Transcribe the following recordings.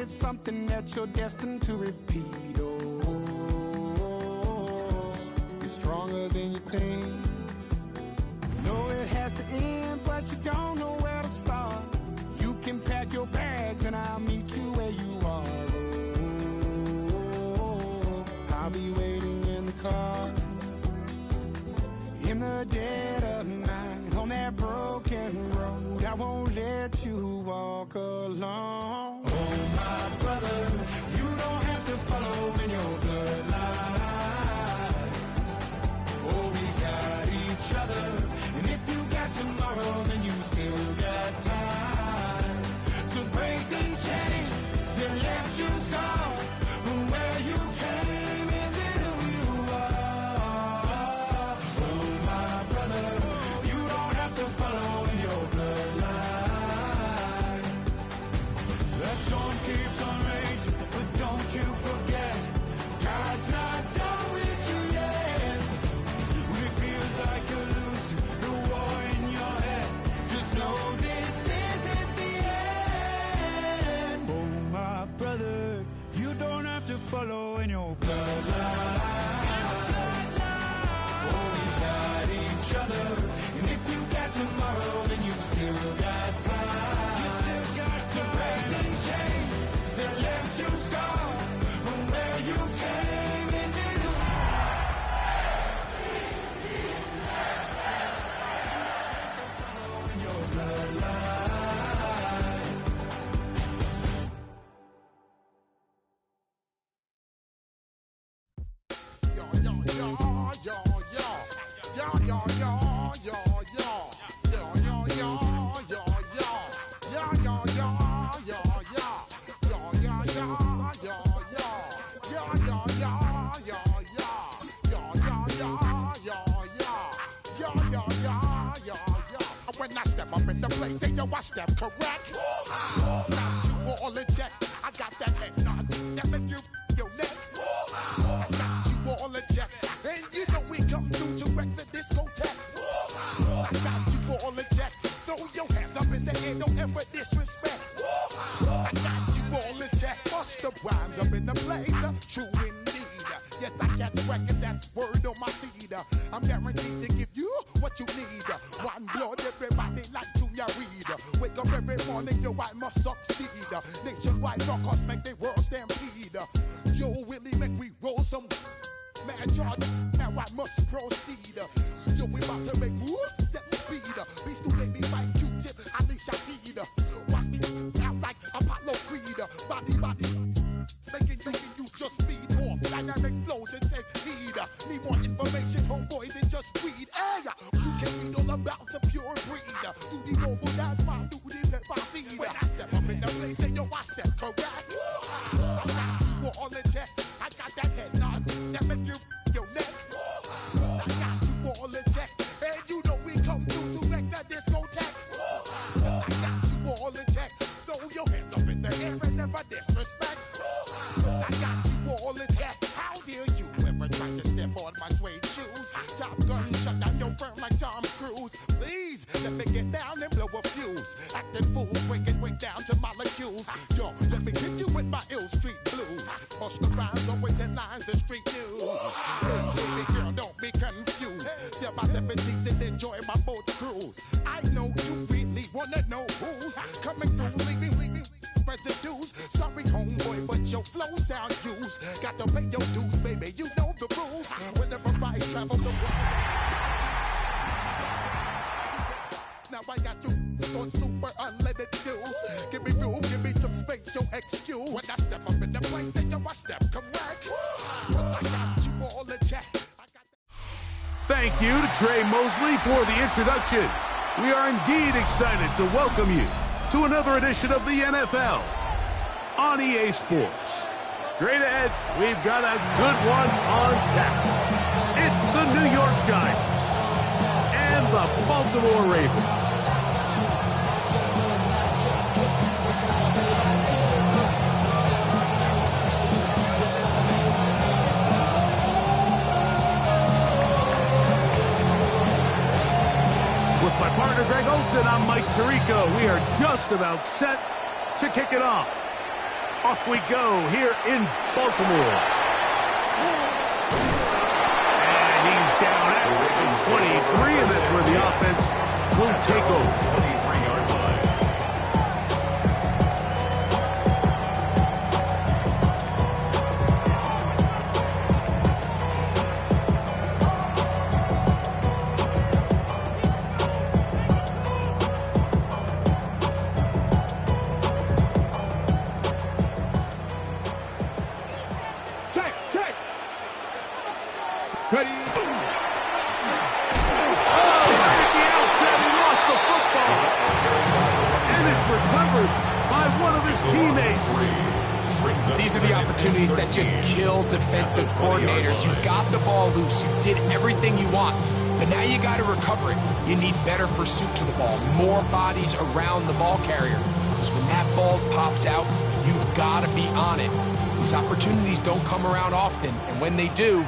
it's something that you're destined to repeat. Oh, you're stronger than you think. You know it has to end, but you don't know where to start. You can pack your bags and I'll meet you where you are. Oh, I'll be waiting in the car in the dead of night on that broken road. I won't let you walk alone. Oh, my brother, you don't have to follow in your bloodline. Oh, we got each other, and if you got tomorrow, then you still got time to break these chains that left you scarred from where you came. Is it who you are? Oh, my brother, you don't have to follow in your bloodline. The storm keeps on raging, but don't you forget, God's not done with you yet. When it feels like you're losing the war in your head, just know this isn't the end. Oh, my brother, you don't have to follow in your bloodline. Oh, we got each other, and if you got tomorrow, then you still got time. You still got to break these chains that left you scarred from where you came. Is it who in your bloodline? Yo, yo, yo, yo, yo. Yo, yo, yo, yo, yo. Yo, yo, yo, yo, yo. Yo, yo, yo, yo, yo. Yo, yo, yo, yo, yo. Yo, yo, yo, yo, yo. Yo, yo, yo, yo, yo. Yo, yo, yo, yo, yo. When I step up in the place, say yo, I step correct. Got you all in check. I got that head nod that make you your neck. I got you all in check. And you know we come through to wreck the discotheque. I got you all in check. Throw your hands up in the air, don't ever disrespect. I got you all in check. Bust the rhymes up in the place. True indeed. Yes, I get reckon that's word on my feed. I'm guaranteed to give you what you need. One blood, everybody like Junior Reed. Wake up every morning, yo, I must succeed. Nationwide rockers make the world stampede. Yo, Willie, make we roll some mad charge. Now I must proceed. Yo, we about to make moves, set speed. Beats to make me fight Q-tip, Ali Shaheed. Watch me out like Apollo Creed. Body, making you just feed off dynamic flows and take heed. Need more information, homeboy, than just read. Hey, you can read all about the pure breed. Do the noble dance, my do the pepper seed. When I step up in the place, say yo, I step correct. I got you all in check. I got that head nod that make you your neck. I got you all in check. And you know we come through to wreck the discotheque. I got you all in check. Throw your hands up in the air and never disrespect. I got you all in check. How dare you ever try to step on my suede shoes? Top Gun shut down your firm like Tom Cruise. Please let me get down and blow a fuse. Acting fool, breaking way down to molecules. Yo, let me hit you with my ill street blues. Push the rhymes, always in lines, the street news. Hey, baby girl, don't be confused. Step by 17 and enjoy my boat cruise. I know you really wanna know who's coming through, leaving residues. Sorry, homeboy, but your flow sound used. Got to pay your dues, baby. You know the rules. Whenever I travel the world. Now I got you on super unleaded fuels. Give me room, give me some space, your excuse. When I step up in the place, then I step correct. But I got you all in check. Thank you to Trey Mosley for the introduction. We are indeed excited to welcome you to another edition of the NFL on EA Sports. Straight ahead, we've got a good one on tap. It's the New York Giants and the Baltimore Ravens. With my partner Greg Olson, I'm Mike Tirico. We are just about set to kick it off. Off we go here in Baltimore. And he's down at 23, and that's where the offense will take over. 23-yard line. Ready? Oh, right at the outset, he lost the football. And it's recovered by one of his teammates. These are the opportunities that just kill defensive coordinators. You got the ball loose. You did everything you want. But now you got to recover it. You need better pursuit to the ball, more bodies around the ball carrier. Because when that ball pops out, you've got to be on it. These opportunities don't come around often, and when they do,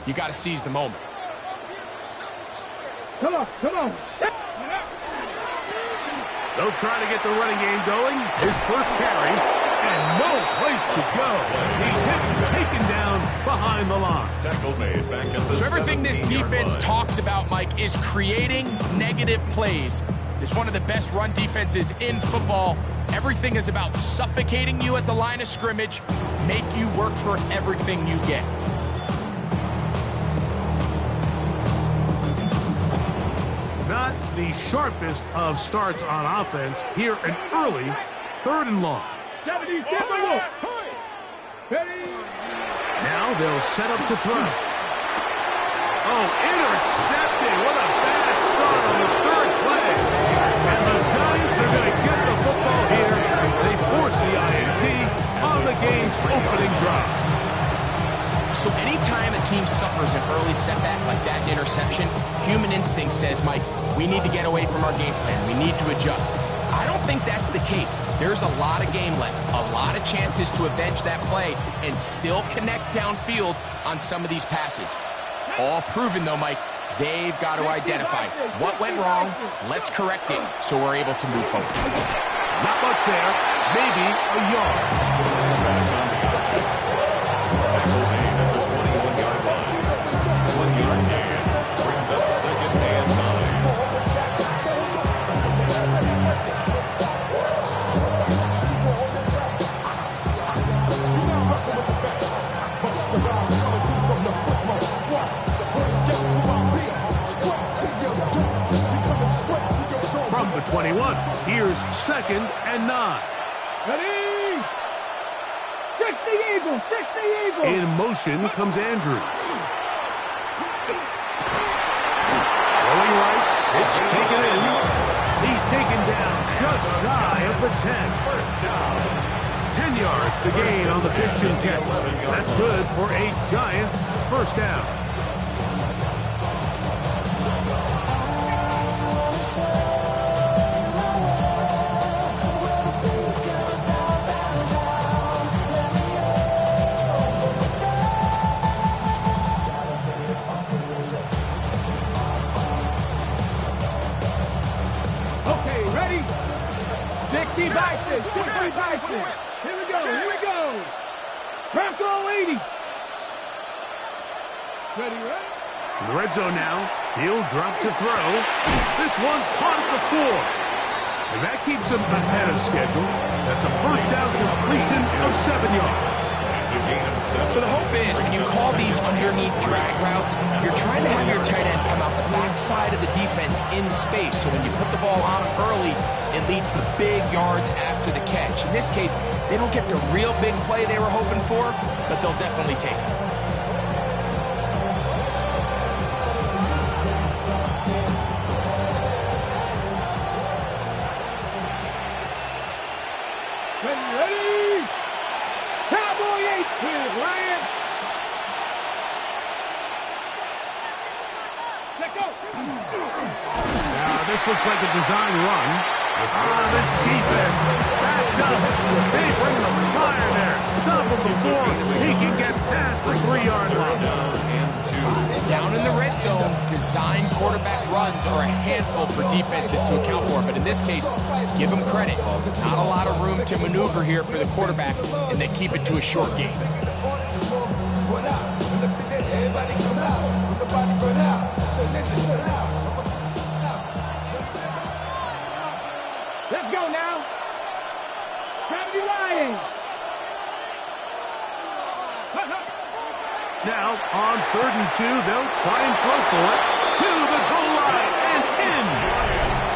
you got to seize the moment. Come on. They'll try to get the running game going. His first carry, and no place to go. He's hit and taken down behind the line. Tackle made back at the So everything this defense talks about, Mike, is creating negative plays. It's one of the best run defenses in football. Everything is about suffocating you at the line of scrimmage, make you work for everything you get. Not the sharpest of starts on offense here an early 3rd and long. Now they'll set up to throw. Oh, intercepted. What a bad start on the 3rd play. And the Giants are going to get the football here. They force the INT on the game's opening drive. So anytime a team suffers an early setback like that interception, human instinct says, Mike, we need to get away from our game plan. We need to adjust. I don't think that's the case. There's a lot of game left, a lot of chances to avenge that play and still connect downfield on some of these passes. All proven, though, Mike, they've got to identify what went wrong, let's correct it so we're able to move forward. Not much there, maybe a yard. Tackle made at the 21-yard line. 1-yard gain brings up 2nd and 9. From the 21, here's 2nd and 9. Ready? 60 Eagles! 60 Eagles! In motion comes Andrews. Rolling right, it's taken in. He's taken down just shy of the 10. First down. 10 yards the gain on the pitch and catch. That's good for a Giants first down. Okay, ready? 60 Bison! 60 Bison! Here we go! Bronco 80! Ready? In the red zone now, he'll drop to throw. This one caught at the 4. And that keeps him ahead of schedule. That's a first down completion of 7 yards. It's a gain of 7. So the hope is when you call these underneath drag routes, you're trying to have your tight end come out the backside of the defense in space. So when you put the ball on him early, it leads to big yards after the catch. In this case, they don't get the real big play they were hoping for, but they'll definitely take it. Ready? Cowboy 8 with Ryan. Let go. Now, this looks like a design run. This defense backed up. They bring the fire there. Stop him before he can get past the 3-yard line. Down in the red zone design quarterback runs are a handful for defenses to account for. But in this case, give them credit. Not a lot of room to maneuver here for the quarterback, and they keep it to a short game. Let's go now. Trinity Lions. Now, on 3rd and 2, they'll try and throw for it. To the goal line and in.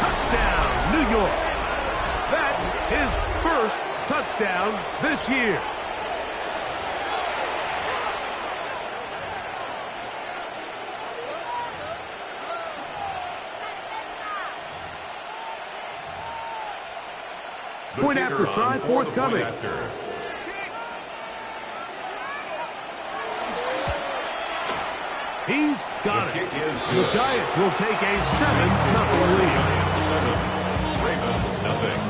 Touchdown, New York. That is first touchdown this year. Point after try forthcoming. He's got it. The Giants will take a 7-0 lead. Ravens nothing.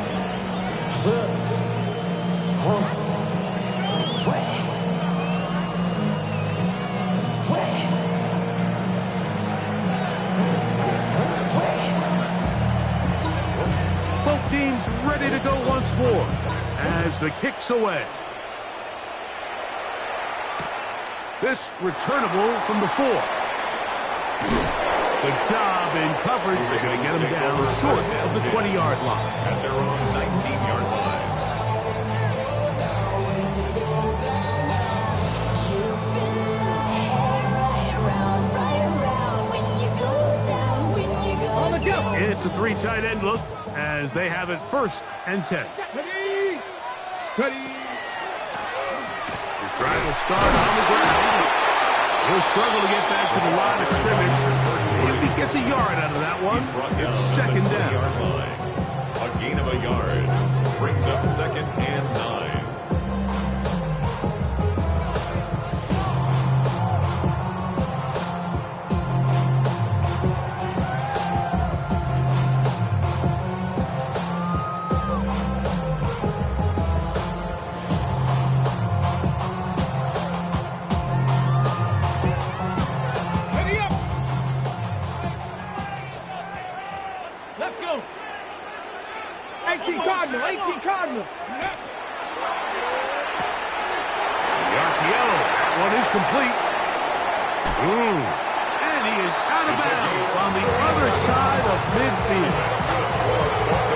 Both teams ready to go once more as the kick's away. This returnable from the 4. Good job in coverage. They're going to get him down short of the 20-yard line. At their own 19-yard line. On the go. It's a 3 tight end look as they have it 1st and 10. Ready. Ready. Drive will start on the ground. He'll struggle to get back to the line of scrimmage. If he gets a yard out of that one, it's 2nd down. Line. A gain of a yard brings up 2nd and 9. Ready up. Let's go. 18 Cardinal. 18 Cardinal. The RPO, that one is complete. And he is out of bounds on the other side of midfield.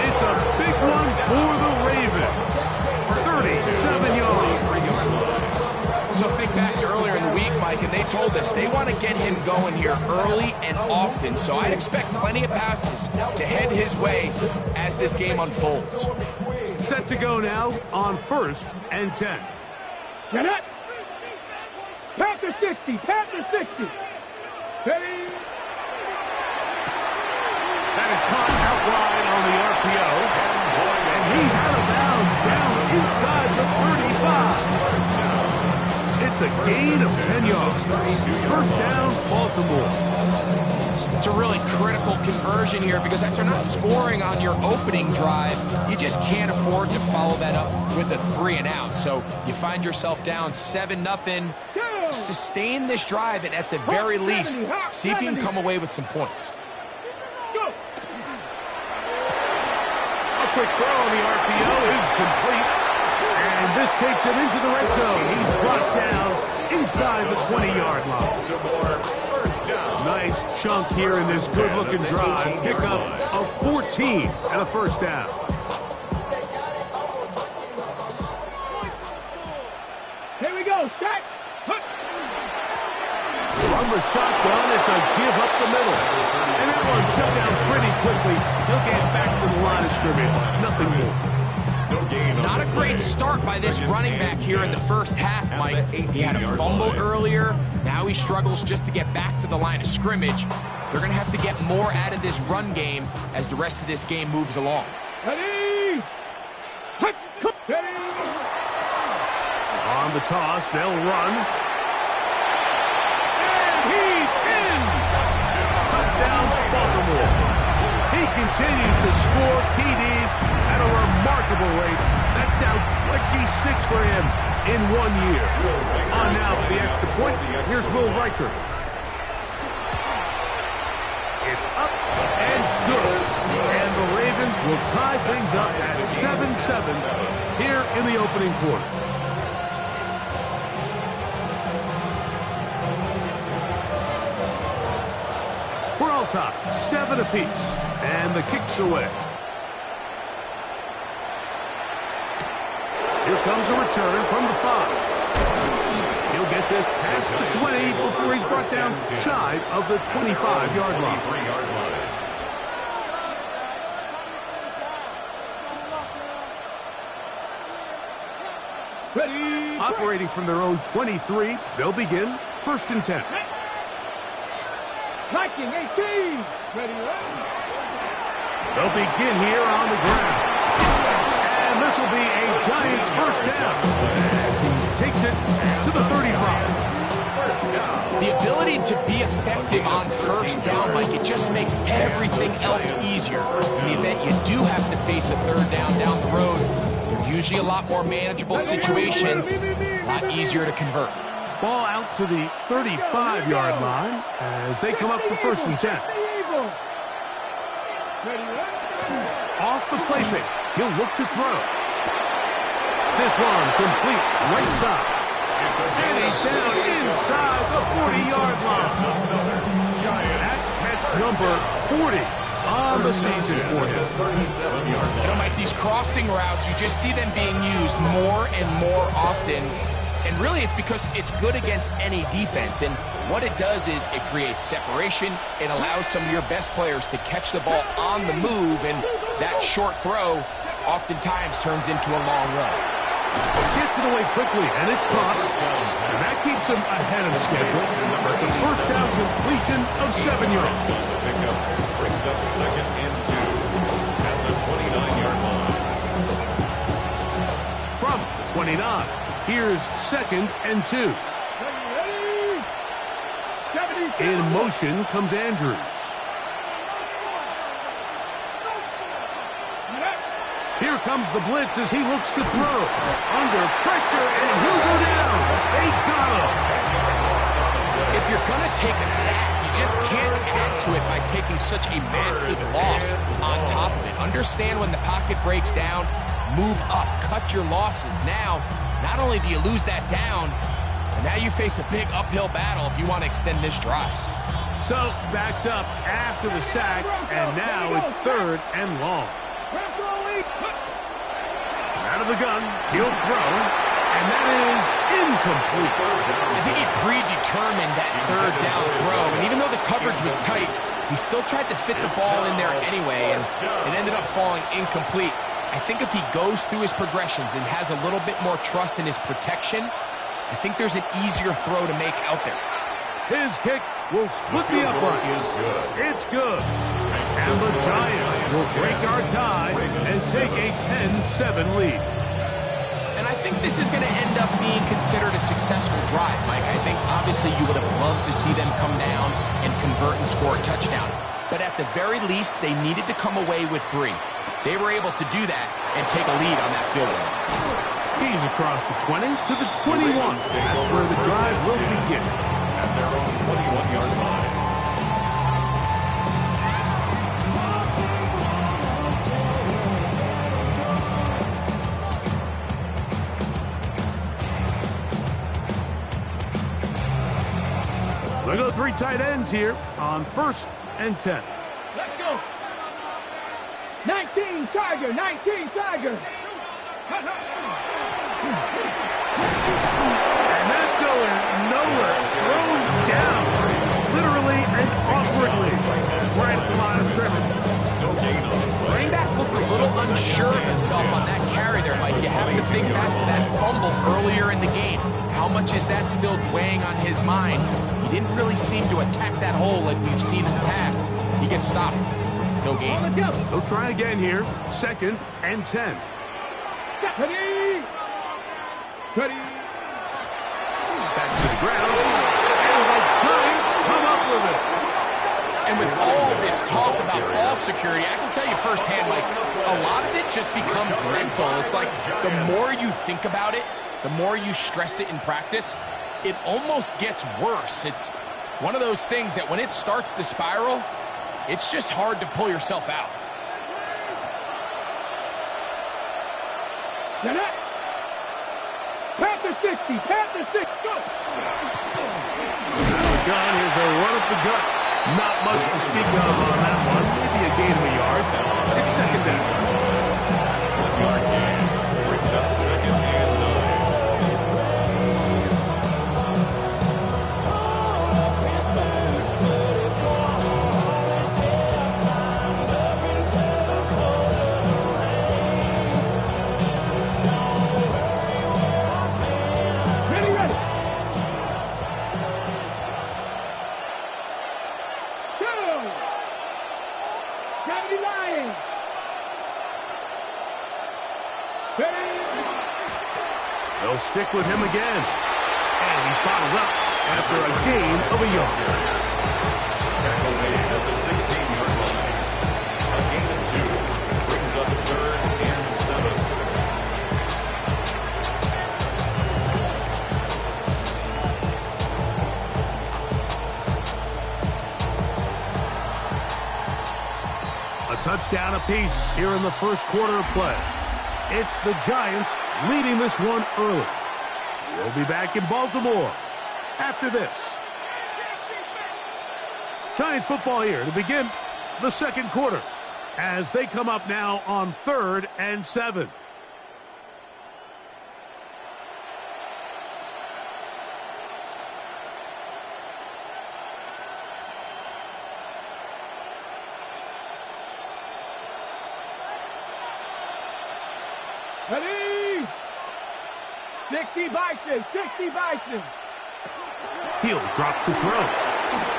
It's a big one for the Ravens. 37 yards. So think back to earlier in the week, Mike, and they told us they want to get him going here early and often. So I'd expect plenty of passes to head his way as this game unfolds. Set to go now on 1st and 10. Get it. Panther 60. Panther 60. Ready. That is caught out wide on the RPO. And he's out of bounds down inside the 35. It's a gain of 10 yards. 1st down, Baltimore. It's a really critical conversion here because after not scoring on your opening drive, you just can't afford to follow that up with a 3 and out. So you find yourself down 7-0. Sustain this drive and at the very least, see if you can come away with some points. Go. A quick throw on the RPO is complete. And this takes him into the red zone. He's brought down inside the 20-yard line. Nice chunk here in this good-looking drive. Pickup of 14 and a 1st down. Here we go. Set. From the shotgun, it's a give up the middle. And that one shut down pretty quickly. He'll get back to the line of scrimmage. Nothing more. Not a great start by this running back here in the 1st half, Mike. He had a fumble earlier. Now he struggles just to get back to the line of scrimmage. They're going to have to get more out of this run game as the rest of this game moves along. Ready. Ready. On the toss, they'll run. And he's in! Touchdown, Baltimore. He continues to score TDs at a remarkable rate. That's now 26 for him in 1 year. On now for the extra point, here's Will Reichert. It's up and good. And the Ravens will tie things up at 7-7 here in the opening quarter. We're all tied, 7 apiece, and the kick's away. Here comes a return from the 5. He'll get this past the 20 before he's brought down shy of the 25-yard line. Ready. Operating from their own 23, they'll begin 1st and 10. Liking 18. Ready. They'll begin here on the ground. And this will be a Giants first down as he takes it to the 35. The ability to be effective on first down, Mike, it just makes everything else easier. In the event you do have to face a 3rd down the road, they're usually a lot more manageable situations, a lot easier to convert. Ball out to the 35-yard line as they come up for 1st and 10. Off the play fake. He'll look to throw. This one complete right side. And he's down inside the 40-yard line. That catch number 40 on the season for him. You know, Mike, these crossing routes, you just see them being used more and more often. And really, it's because it's good against any defense. And what it does is it creates separation. It allows some of your best players to catch the ball on the move. And that short throw oftentimes turns into a long run. Gets it away quickly, and it's caught. And that keeps him ahead of schedule. It's a 1st down completion of 7 yards. Brings up 2nd and 2 at the 29-yard line. From the 29, here's 2nd and 2. In motion comes Andrews. Here comes the blitz as he looks to throw. Under pressure, and he'll go down. They got him. If you're going to take a sack, you just can't add to it by taking such a massive loss on top of it. Understand when the pocket breaks down, move up, cut your losses. Now, not only do you lose that down, but now you face a big uphill battle if you want to extend this drive. So, backed up after the sack, and now it's 3rd and long. Out of the gun, he'll throw, and that is incomplete. I think he predetermined that 3rd down throw, and even though the coverage was tight, he still tried to fit the ball in there anyway, and it ended up falling incomplete. I think if he goes through his progressions and has a little bit more trust in his protection, I think there's an easier throw to make out there. His kick will split the uprights. It's good. And the Giants will break our tie and take a 10-7 lead. And I think this is going to end up being considered a successful drive, Mike. I think obviously you would have loved to see them come down and convert and score a touchdown. But at the very least, they needed to come away with 3. They were able to do that and take a lead on that field goal. He's across the 20 to the 21. That's where the drive will begin. At their own 21-yard line. They go 3 tight ends here on 1st and 10. Let's go. 19 Tiger, 19 Tiger. And that's going nowhere. Thrown down. Literally and awkwardly. Right at the line of scrimmage. Running back looked a little unsure of himself on that carry there, Mike. You have to think back to that fumble earlier in the game. How much is that still weighing on his mind? He didn't really seem to attack that hole like we've seen in the past. He gets stopped. No gain. They'll try again here. 2nd and 10. Ready. Ready. Back to the ground. And the Giants come up with it. And with all this talk about ball security, I can tell you firsthand, Mike, a lot of it just becomes mental. It's like the more you think about it, the more you stress it in practice, it almost gets worse. It's one of those things that when it starts to spiral, it's just hard to pull yourself out. Panther 60, Panther 6, go! Gun is a run up the gut. Not much to speak of on that one. Maybe a gain of a yard. It's second down. 1 yard gain. Brings up second and 9. They'll stick with him again. And he's bottled up after a gain of a yard. Tackle made at the 16-yard line. A gain of 2. Brings up third and 7. A touchdown apiece here in the first quarter of play. It's the Giants leading this one early. We'll be back in Baltimore after this. Giants football here to begin the second quarter as they come up now on 3rd and 7. Ready? 60 Bison, 60 Bison. He'll drop to throw.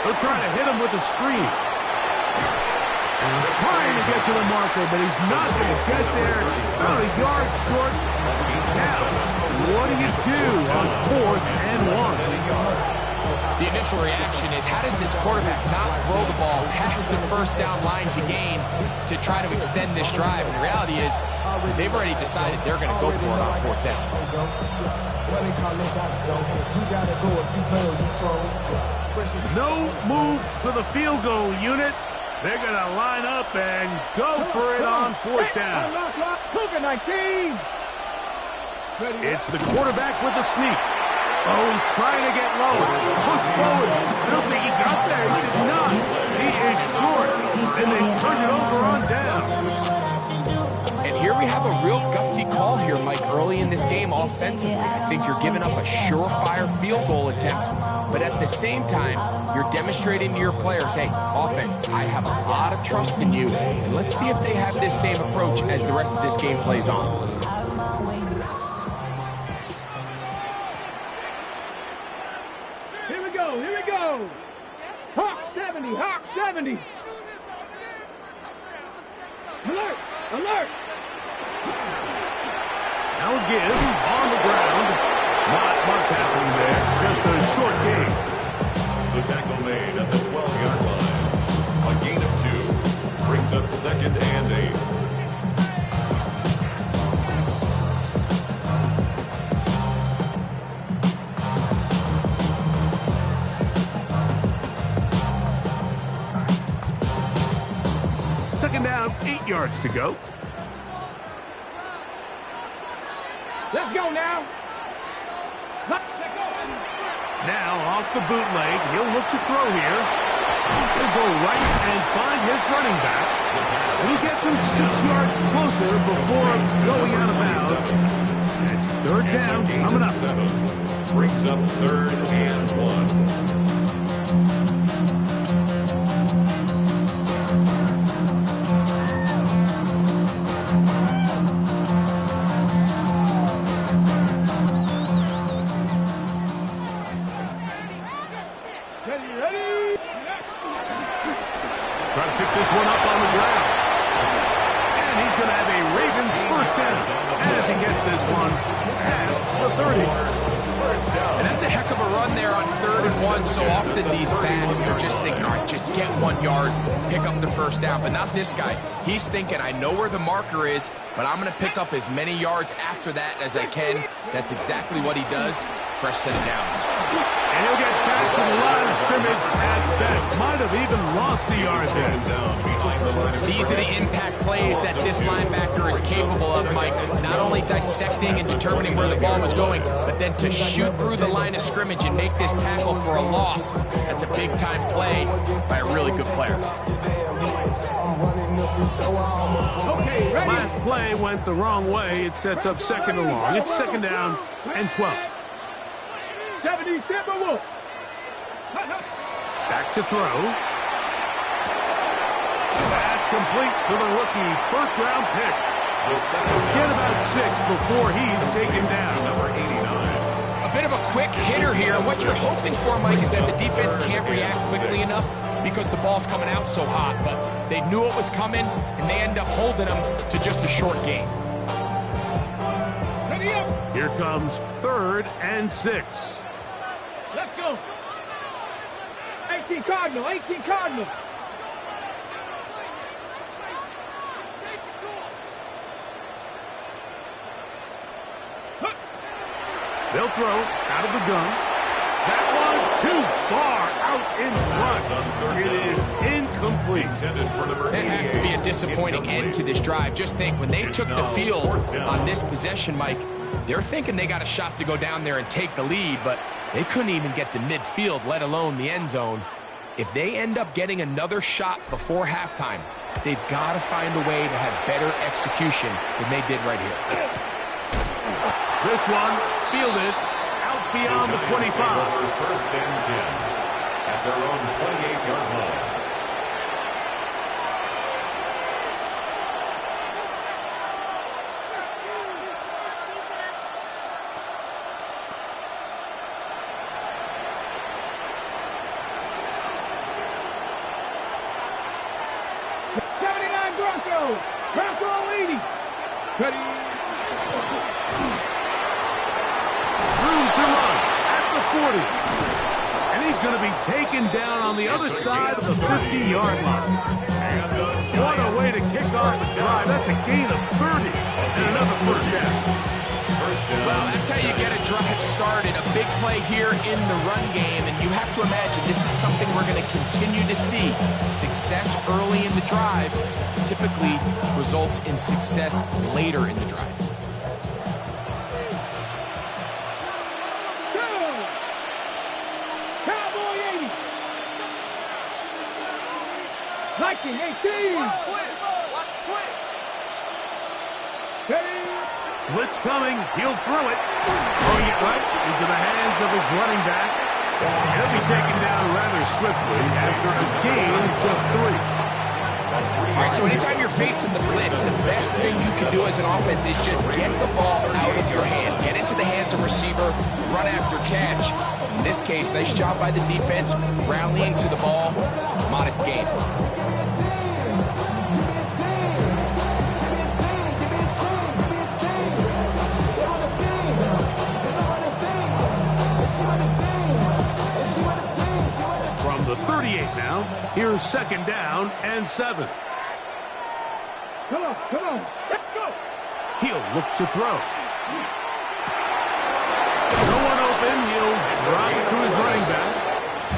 They'll try to hit him with a screen. And he's trying to get to the marker, but he's not going to get there. About a yard short. Now, what do you do on 4th and 1? The initial reaction is, how does this quarterback not throw the ball past the first down line to gain to try to extend this drive? And the reality is they've already decided they're going to go for it on 4th down. No move for the field goal unit. They're going to line up and go for it on 4th down. Cougar 19. It's the quarterback with the sneak. Oh, he's trying to get low. Push forward. I don't think he got there. He did not. He is short. And they turned it over on down. And here we have a real gutsy call here, Mike, early in this game offensively. I think you're giving up a surefire field goal attempt. But at the same time, you're demonstrating to your players, hey, offense, I have a lot of trust in you. And let's see if they have this same approach as the rest of this game plays on. Here we go. Hawk 70, Hawk 70. Alert, alert. Now give on the ground. Not much happening there. Just a short gain. The tackle made at the 12-yard line. A gain of 2. Brings up 2nd and 8. Second down, 8 yards to go. Let's go now. Now off the bootleg, he'll look to throw here. He'll go right and find his running back. And he gets him 6 yards closer before going out of bounds. And it's 3rd down coming up. 7. Brings up 3rd and 1. Try to pick this one up on the ground. And he's going to have a Ravens first down as he gets this one past the 30. And that's a heck of a run there on 3rd and 1. So often these backs, they're just thinking, all right, just get 1 yard, pick up the first down. But not this guy. He's thinking, I know where the marker is, but I'm going to pick up as many yards after that as I can. That's exactly what he does. Fresh set of downs. And he'll get back to the line of scrimmage at best. Might have even lost a yard there. These are the impact plays that this linebacker is capable of, Mike. Not only dissecting and determining where the ball was going, but then to shoot through the line of scrimmage and make this tackle for a loss. That's a big-time play by a really good player. Okay, ready? Last play went the wrong way. It sets up second and long. It's second down and 12. 70 Timberwolves. Back to throw. That's complete to the rookie. First-round pick. Get about 6 before he's taken down. Number 89. A bit of a quick hitter here. What you're hoping for, Mike, is that the defense can't react quickly enough because the ball's coming out so hot. But they knew it was coming, and they end up holding them to just a short game. Ready up. Here comes 3rd and 6. Let's go. 18 Cardinal, 18 Cardinal. They'll throw out of the gun. That one too far out in front. It is incomplete. It has to be a disappointing end to this drive. Just think, when they took the field on this possession, Mike, they're thinking they got a shot to go down there and take the lead, but they couldn't even get to midfield, let alone the end zone. If they end up getting another shot before halftime, they've got to find a way to have better execution than they did right here. This one fielded out beyond the 25. First and 10 at their own 28-yard line. Bronco leading. Ready. Room to run at the 40. And he's going to be taken down on the other side of the 50-yard line. What a way to kick off the drive. That's a gain of 30 and another first down. Well, that's how you get a drive started. A big play here in the run game, and you have to imagine this is something we're going to continue to see. Success early in the drive typically results in success later in the drive. Cowboy 80. Viking 18. Watch twins. Ready. Blitz coming. He'll throw it. Throwing it right into the hands of his running back. He'll be taken down rather swiftly after a gain of just 3. All right, so anytime you're facing the blitz, the best thing you can do as an offense is just get the ball out of your hand. Get into the hands of receiver, run after catch. In this case, nice job by the defense, rallying to the ball. Modest gain. From the 38 now, here's second down and 7. Come on, come on. Let's go. He'll look to throw. No one open. He'll drop it to his running back.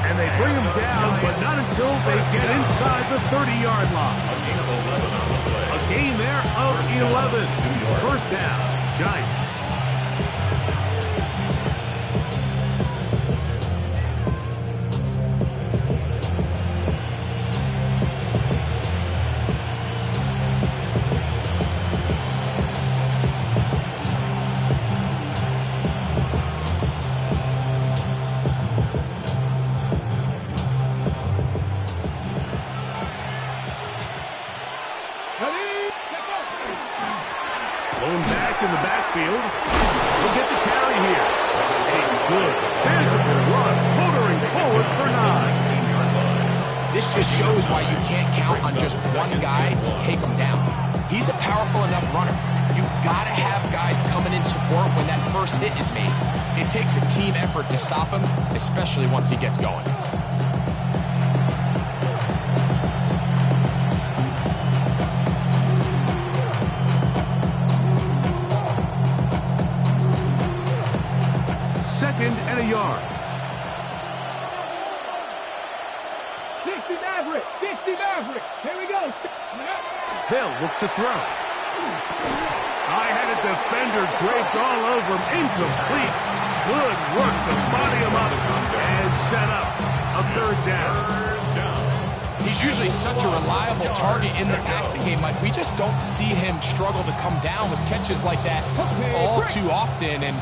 And they bring him down, but not until they get inside the 30-yard line. A gain there of 11. First down, Giants. Blown back in the backfield. He'll get the carry here. A good, visible run, motoring forward for 9. This just shows why you can't count on just one guy to take him down. He's a powerful enough runner. You've got to have guys coming in support when that first hit is made. It takes a team effort to stop him, especially once he gets going. Second and a yard. Dixie Maverick. Dixie Maverick. Here we go. They'll look to throw. I had a defender draped all over him. Incomplete. Good work to body him up and set up a third down. He's usually such a reliable target in the passing game, Mike. We just don't see him struggle to come down with catches like that all too often. And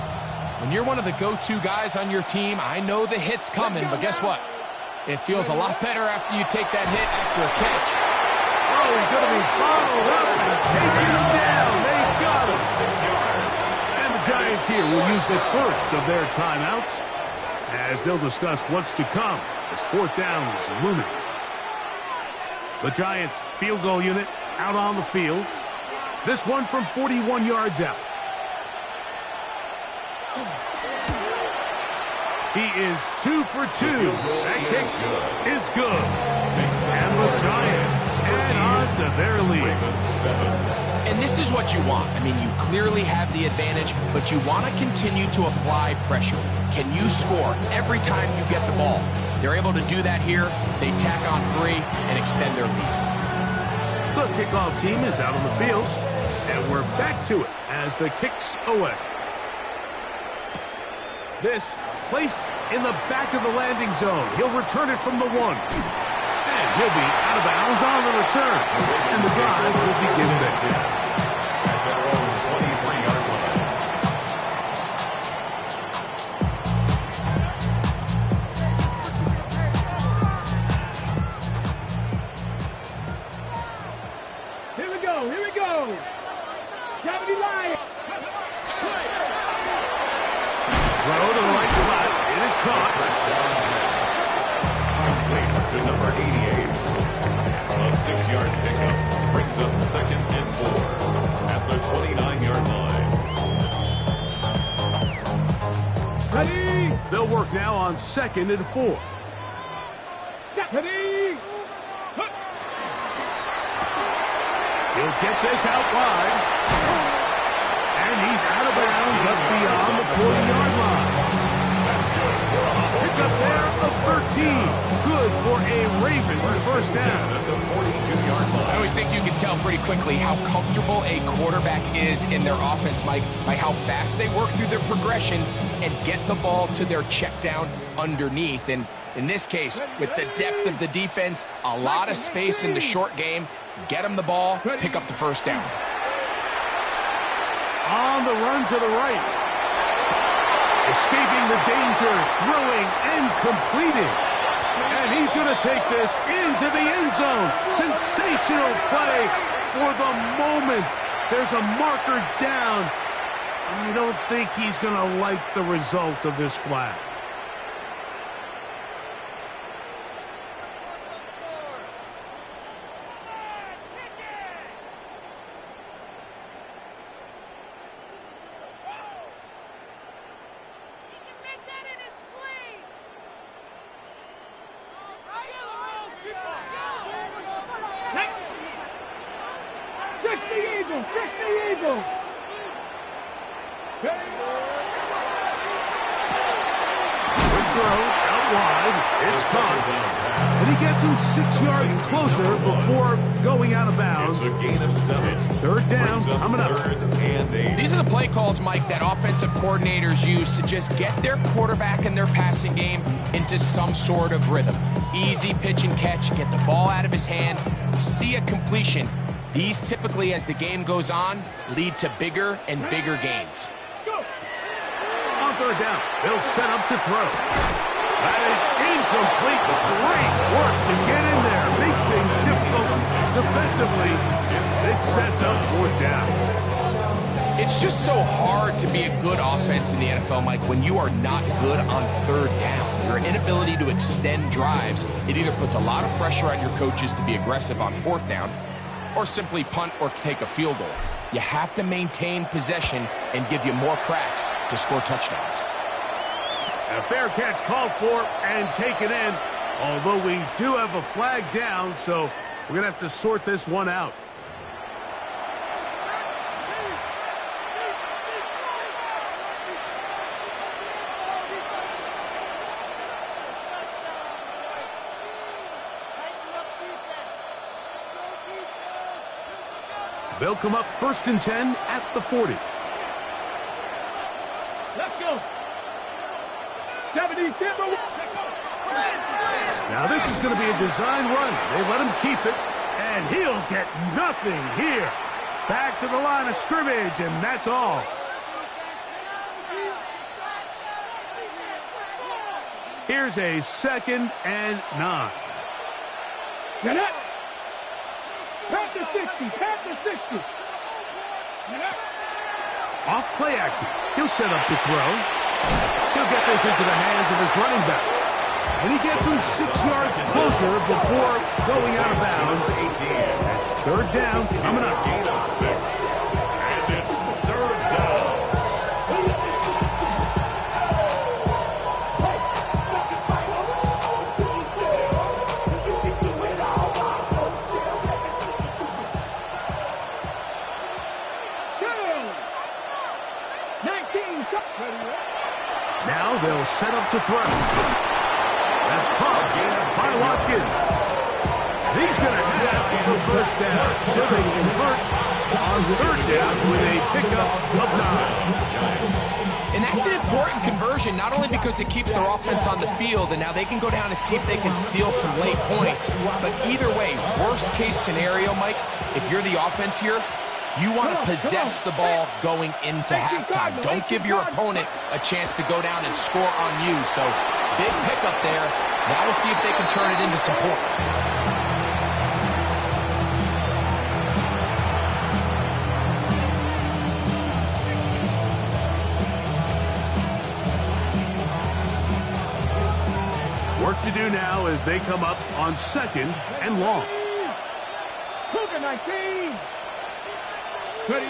when you're one of the go-to guys on your team, I know the hit's coming, but guess what? It feels a lot better after you take that hit after a catch. Oh, he's going to be bottled up and taken down. They got him. 6 yards. And the Giants here will use the first of their timeouts as they'll discuss what's to come as fourth down is looming. The Giants field goal unit out on the field. This one from 41 yards out. He is 2 for 2. That kick is good. And the Giants add on to their lead. And this is what you want. I mean, you clearly have the advantage, but you want to continue to apply pressure. Can you score every time you get the ball? They're able to do that here. They tack on 3 and extend their lead. The kickoff team is out on the field, and we're back to it as the kick's away. This placed in the back of the landing zone. He'll return it from the 1. And he'll be out of bounds on the return. And the drive will begin there. At their own 23-yard line. Here we go. Here we go. Gravity Lion. Throw to the right side. It is caught. Complete to number 88. A 6-yard pickup brings up 2nd and 4 at the 29-yard line. Ready. They'll work now on 2nd and 4. Ready. He'll get this out wide. And he's out of bounds up beyond the 40-yard line. Pick up there of 13. Good for a Raven first down. At the 42-yard line. I always think you can tell pretty quickly how comfortable a quarterback is in their offense, Mike, by how fast they work through their progression and get the ball to their check down underneath. And in this case, with the depth of the defense, a lot of space in the short game, get them the ball, pick up the first down. On the run to the right. Escaping the danger, throwing and completing. And he's going to take this into the end zone. Sensational play for the moment. There's a marker down. I don't think he's going to like the result of this flag. And he gets him 6 yards closer before going out of bounds. It's a gain of 7. It's third down coming up. 3rd and 8. These are the play calls, Mike, that offensive coordinators use to just get their quarterback and their passing game into some sort of rhythm. Easy pitch and catch, get the ball out of his hand, see a completion. These typically, as the game goes on, lead to bigger and bigger gains. On third down, they'll set up to throw. That is incomplete. Great work to get in there. Make things difficult defensively. It sets up fourth down. It's just so hard to be a good offense in the NFL, Mike, when you are not good on third down. Your inability to extend drives, it either puts a lot of pressure on your coaches to be aggressive on fourth down or simply punt or take a field goal. You have to maintain possession and give you more cracks to score touchdowns. A fair catch called for and taken in, although we do have a flag down, so we're going to have to sort this one out. They'll come up 1st and 10 at the 40. Let's go. 70, Timber. Now this is going to be a design run. They let him keep it, and he'll get nothing here. Back to the line of scrimmage, and that's all. Here's a 2nd and 9. Get up. Pass to 60. Pass to 60. Get up. Off play action. He'll set up to throw. He'll get this into the hands of his running back. And he gets him 6 yards closer before going out of bounds. That's 3rd down coming up. Gain of 6. And it's 3rd down. Now they'll set up to throw. That's caught by Watkins. He's going to have the 1st down. Still they convert on 3rd down with a pickup of 9. And that's an important conversion, not only because it keeps their offense on the field, and now they can go down and see if they can steal some late points. But either way, worst case scenario, Mike, if you're the offense here, you want to possess the ball going into halftime. Don't give your opponent a chance to go down and score on you. So, big pickup there. Now we'll see if they can turn it into some points. Work to do now as they come up on 2nd and long. Cougar 19. Ready.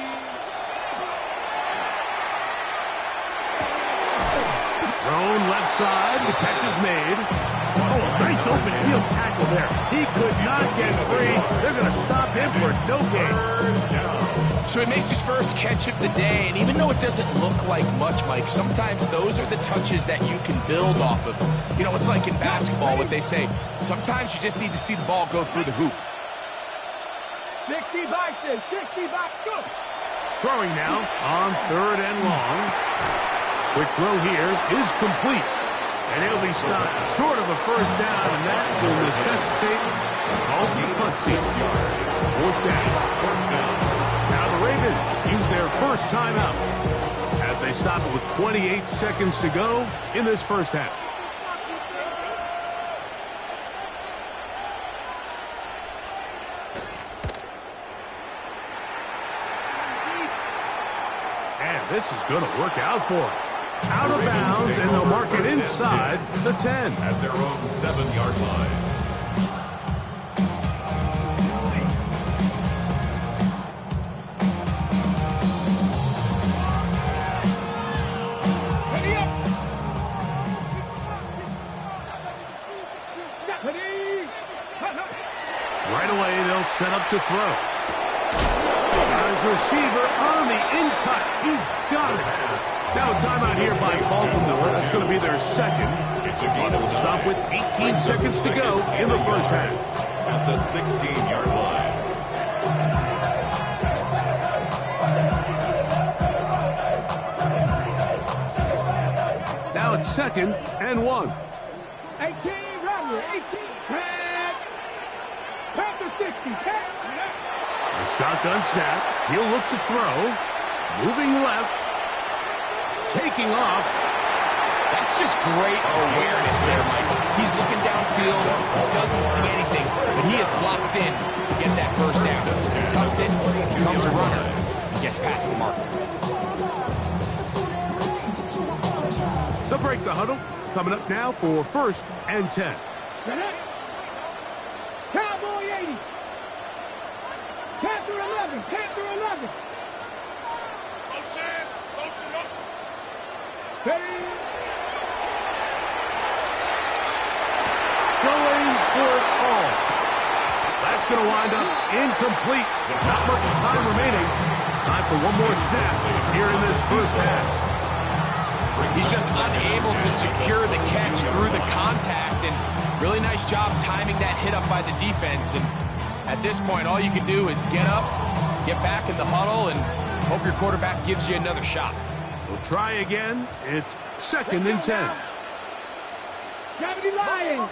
Thrown left side. The catch is made. Oh, nice open field tackle there. He could not get free. They're going to stop him for no gain. So he makes his first catch of the day, and even though it doesn't look like much, Mike, sometimes those are the touches that you can build off of. You know, it's like in basketball, what they say, sometimes you just need to see the ball go through the hoop. 60 boxes, 60 boxes, go. Throwing now on 3rd and long. Quick throw here is complete. And he'll be stopped short of a 1st down, and that will necessitate a call to the punt team. 4th down. Now the Ravens use their first timeout as they stop it with 28 seconds to go in this 1st half. And this is going to work out for them. Out of bounds, and they'll mark it inside the 10. At their own 7-yard line. Ready up. Ready. Right away, they'll set up to throw. His receiver on the in-cut. He's got it. Now a timeout here by Baltimore. That's going to be their 2nd. It's a gain of Stop with 18 seconds to go in the 1st half. At the 16-yard line. Now it's 2nd and 1. 18, Romney, 18. Pass to 60, pass. A shotgun snap. He'll look to throw. Moving left. Taking off. That's just great awareness there, Mike. He's looking downfield, doesn't see anything, but he is locked in to get that 1st down. He tucks it, becomes a runner, and gets past the marker. They'll break the huddle. Coming up now for 1st and 10. Cowboy 80. Panther 11, Panther 11. Motion. Ready. Going for it all. That's going to wind up incomplete. Not much time remaining. Time for one more snap here in this 1st half. He's just unable to secure the catch through the contact, and really nice job timing that hit up by the defense. And at this point, all you can do is get up, get back in the huddle and hope your quarterback gives you another shot. We'll try again. It's 2nd and 10. Gravity Lions.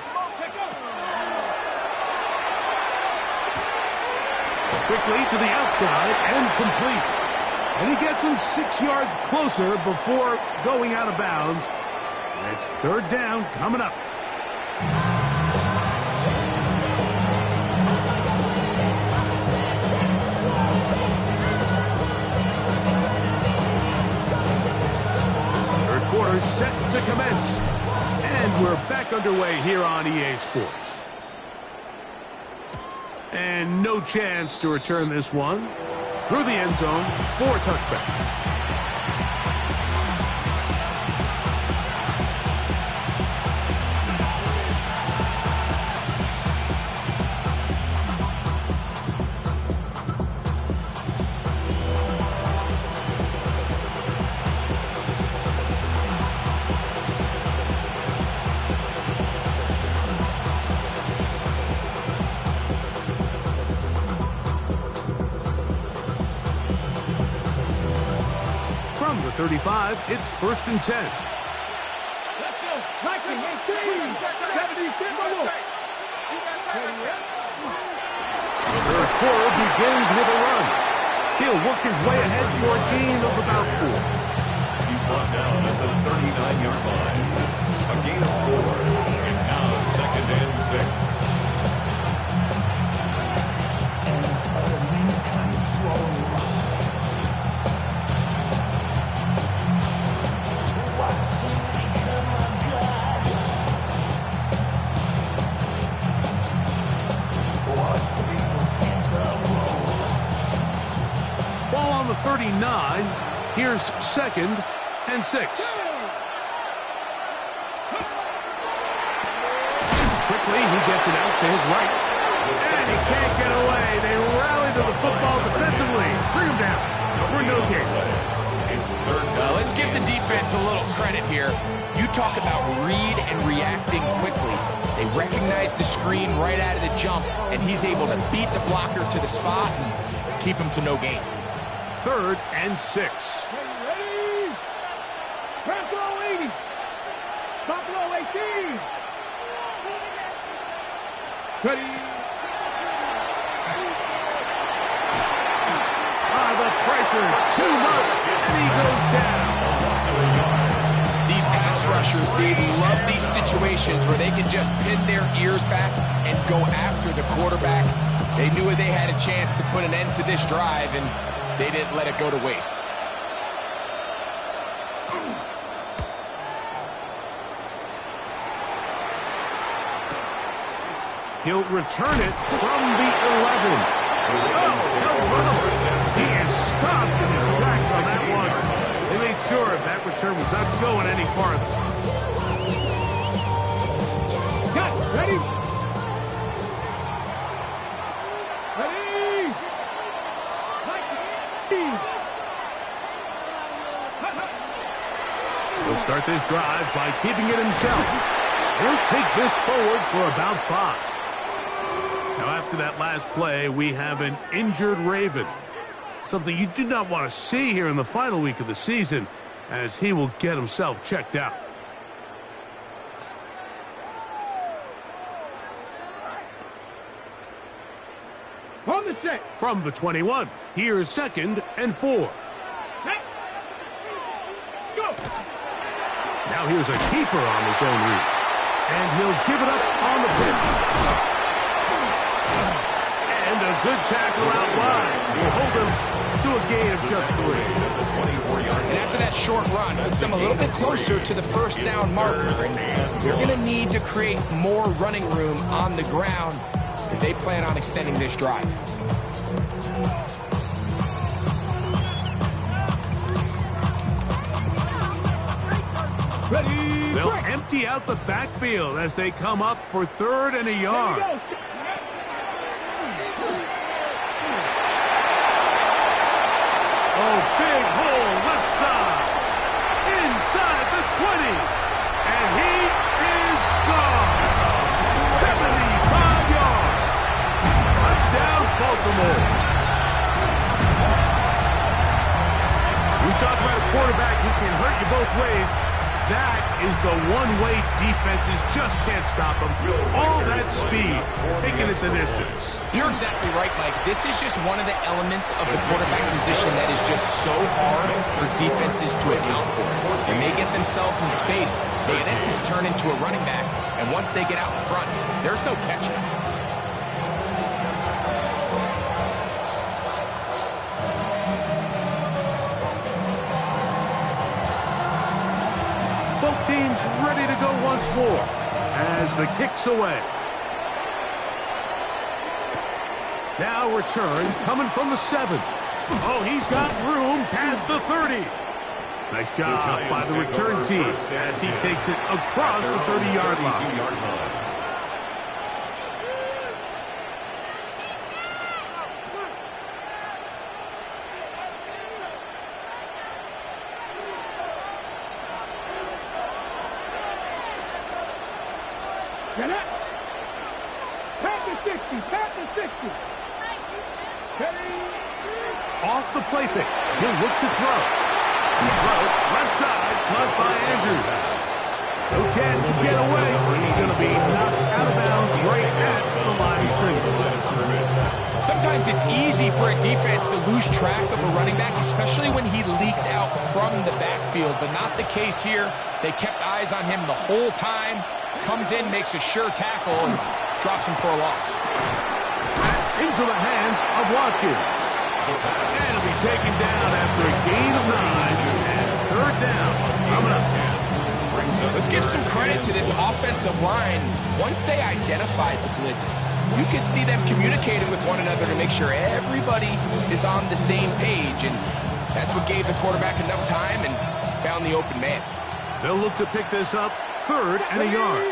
Quickly to the outside and complete. And he gets him 6 yards closer before going out of bounds. It's 3rd down coming up. Third quarter set to commence. And we're back underway here on EA Sports. And no chance to return this one. Through the end zone for a touchback. From the 35, it's 1st and 10. Let's go. Mikey, 70, The third quarter begins with a run. He'll work his way ahead for a gain of about 4. He's brought down at the 39-yard line. A gain of 4. It's now 2nd and 6. Ball on the 39. Here's 2nd and 6. Quickly, he gets it out to his right. And he can't get away. They rally to the football defensively. Bring him down for no gain. It's 3rd down. Let's give the defense a little credit here. You talk about read and reacting quickly. They recognize the screen right out of the jump, and he's able to beat the blocker to the spot and keep him to no gain. 3rd and 6. ready? Press roll 80. Top roll 18. Ready? The pressure, too much, and he goes down. These pass rushers, they love these situations where they can just pin their ears back and go after the quarterback. They knew they had a chance to put an end to this drive, and they didn't let it go to waste. He'll return it from the 11. He is stopped in his tracks on that one. They made sure that return was not going any farther. Got it. Ready? Ready? He'll start this drive by keeping it himself. He'll take this forward for about 5. Now, after that last play, we have an injured Raven. Something you do not want to see here in the final week of the season, as he will get himself checked out. On the set. From the 21, here's 2nd and 4. Next. Go. Now here's a keeper on his own read. And he'll give it up on the pitch. And a good tackle out wide. Will hold him to a gain of just 3. And after that short run, puts them a little bit closer to the 1st down marker. And they're going to need to create more running room on the ground if they plan on extending this drive. Ready. They'll empty out the backfield as they come up for 3rd and a yard. Oh, big hole left side. Inside the 20. And he is gone. 75 yards. Touchdown, Baltimore. the one-way defenses just can't stop him. All that speed, taking it the distance. You're exactly right, Mike. This is just one of the elements of the quarterback position that is just so hard for defenses to account for. When they get themselves in space, they in essence turn into a running back. And once they get out in front, there's no catching them. Both teams ready to go once more as the kick's away. Now return coming from the 7. Oh, he's got room past the 30. Nice job by the return team as he takes it across the 30-yard line. Get it. Pat the 60. Pat the 60. Off the play fake. He'll look to throw. Throw, left side, caught by Andrews. No chance to get away. He's going to be knocked out of bounds right at the line of scrimmage. Sometimes it's easy for a defense to lose track of a running back, especially when he leaks out from the backfield, but not the case here. They kept eyes on him the whole time. Comes in, makes a sure tackle, and drops him for a loss. Into the hands of Watkins. And he'll be taken down after a gain of 9. And third down. Coming up. Let's give some credit to this offensive line. Once they identified the blitz, you can see them communicating with one another to make sure everybody is on the same page. And that's what gave the quarterback enough time and found the open man. They'll look to pick this up. Third and a yard.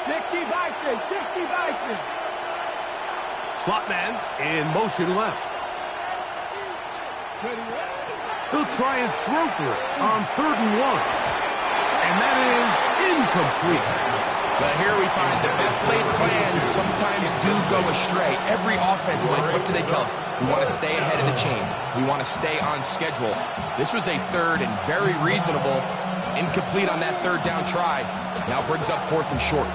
60 Bison. 60 Bison. Slot man in motion left. He'll try and throw for it on 3rd and 1. And that is incomplete. But here we find the best laid plans sometimes do go astray. Every offense, Mike, what do they tell us? We want to stay ahead of the chains. We want to stay on schedule. This was a third and very reasonable. Incomplete on that 3rd down try. Now brings up 4th and short.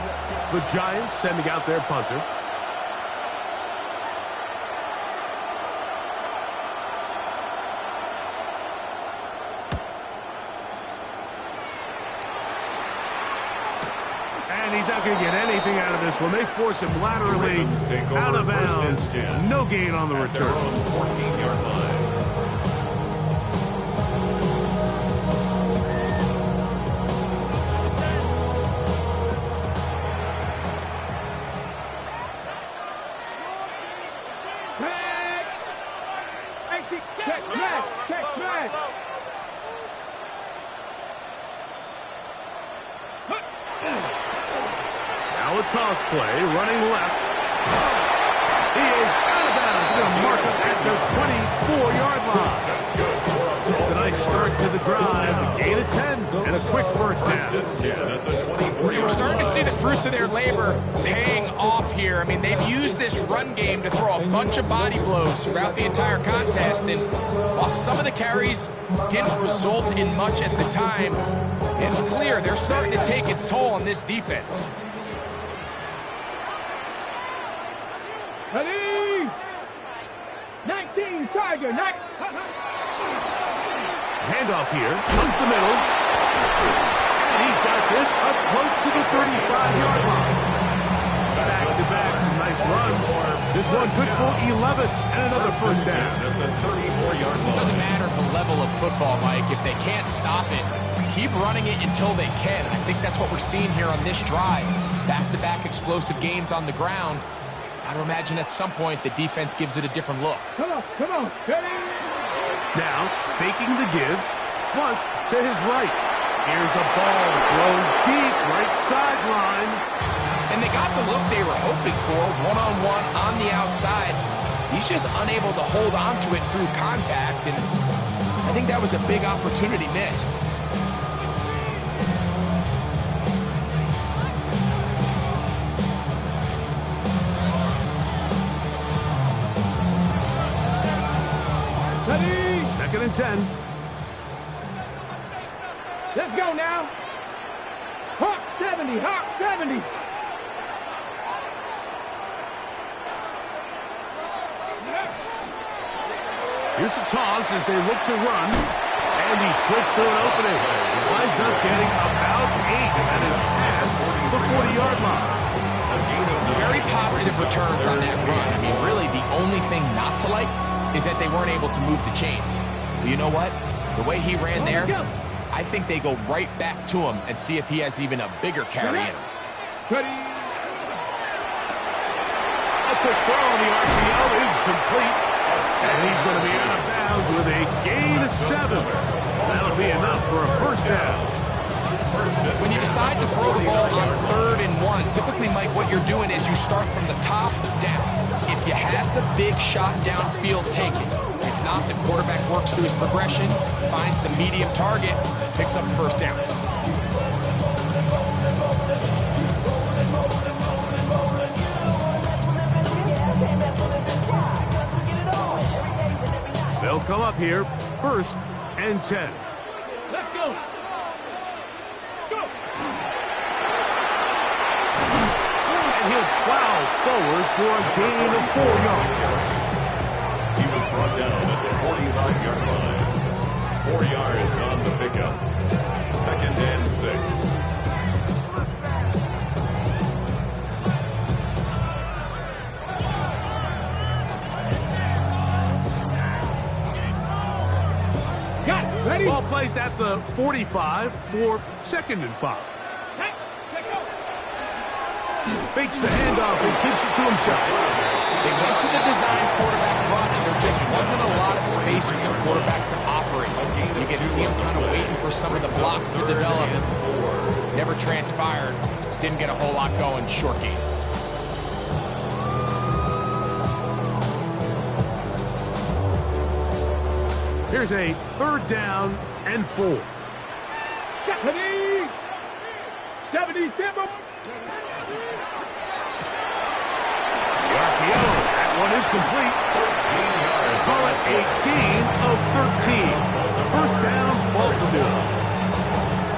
The Giants sending out their punter. And he's not going to get anything out of this one. They force him laterally out of bounds. No gain on the return. 14-yard line. Now a toss play, running left. He is out of bounds. He's going to mark us at the 24-yard line. That's good. It's a nice start to the drive. Gain of 10 and a quick first down. We're starting to see the fruits of their labor paying off here. I mean, they've used this run game to throw a bunch of body blows throughout the entire contest. And while some of the carries didn't result in much at the time, it's clear they're starting to take its toll on this defense. Ready? 19 Tiger. Handoff here, up the middle. And he's got this up close to the 35-yard line. Back-to-back, some nice runs. This one good for 11 and another first down. At the 34-yard line. It doesn't matter the level of football, Mike. If they can't stop it, keep running it until they can. I think that's what we're seeing here on this drive. Back-to-back explosive gains on the ground. Got to imagine at some point the defense gives it a different look. Come on. Ready? Now, faking the give, flush to his right. Here's a ball thrown deep, right sideline. And they got the look they were hoping for, one-on-one on the outside. He's just unable to hold on to it through contact, and I think that was a big opportunity missed. Ready? 2nd and 10. Let's go now. hot 70. Here's the toss as they look to run. And he slips through an opening. He winds up getting about 8 at his past the 40-yard line. Very positive returns on that run. I mean, really, the only thing not to like is that they weren't able to move the chains. But you know what? The way he ran there, I think they go right back to him and see if he has even a bigger carry in him. Ready. A quick throw on the RPO is complete. And he's going to be out of bounds with a gain of 7. That'll be enough for a first down. When you decide to throw the ball on 3rd and 1, typically, Mike, what you're doing is you start from the top down. If you have the big shot downfield, take it. If not, the quarterback works through his progression, finds the medium target, picks up first down. They'll come up here, 1st and 10. Let's go. Go. And he'll plow forward for a gain of 4 yards. He was brought down at the 45-yard line. 4 yards on the pickup. 2nd and 6. Got it. Ready. Ball placed at the 45 for 2nd and 5. Hey, let's go. Fakes the handoff and keeps it to himself. They went to the design quarterback run, and there just wasn't a lot of space for the quarterback to operate. You can see him kind of waiting for some of the blocks to develop. Never transpired. Didn't get a whole lot going. Short game. Here's a 3rd down and 4. 70. 70, Timber. The RPO, that one is complete. 13 yards. Call it a gain of 13. First down, Baltimore.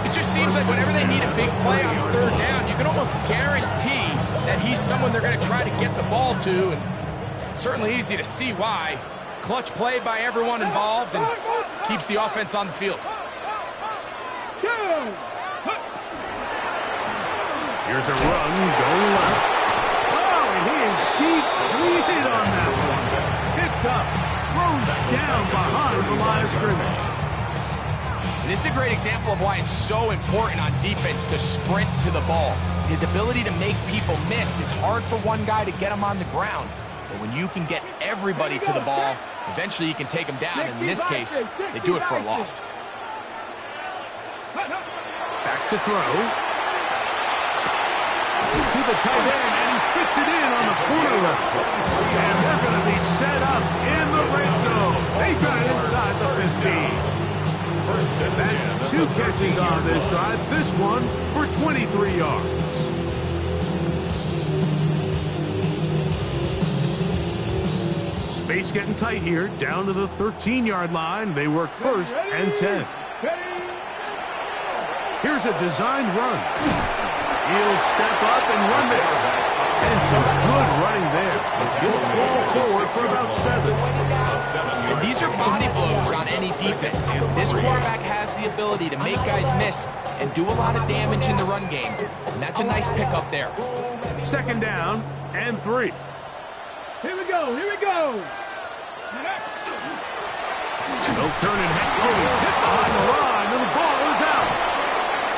It just seems like whenever they need a big play on 3rd down, you can almost guarantee that he's someone they're going to try to get the ball to, and it's certainly easy to see why. Clutch play by everyone involved and keeps the offense on the field. Here's a run going left. Oh, and he is deep-leaded on that one. Picked up, thrown down behind the line of scrimmage. This is a great example of why it's so important on defense to sprint to the ball. His ability to make people miss is hard for one guy to get him on the ground. But when you can get everybody to the ball, eventually you can take them down. And in this case, they do it for a loss. Back to throw. To the tight end, and he fits it in on the corner left. And they're going to be set up in the red zone. They got it inside the 15. That's 2 catches on this drive. This one for 23 yards. Space getting tight here, down to the 13-yard line. They work 1st and 10. Here's a designed run. He'll step up and run this. And some good running there. He'll fall forward for about 7. And these are body blows on any defense. This quarterback has the ability to make guys miss and do a lot of damage in the run game. And that's a nice pickup there. 2nd down and 3. Here we go. Here we go. They'll turn and hit hit behind the line, and the ball is out.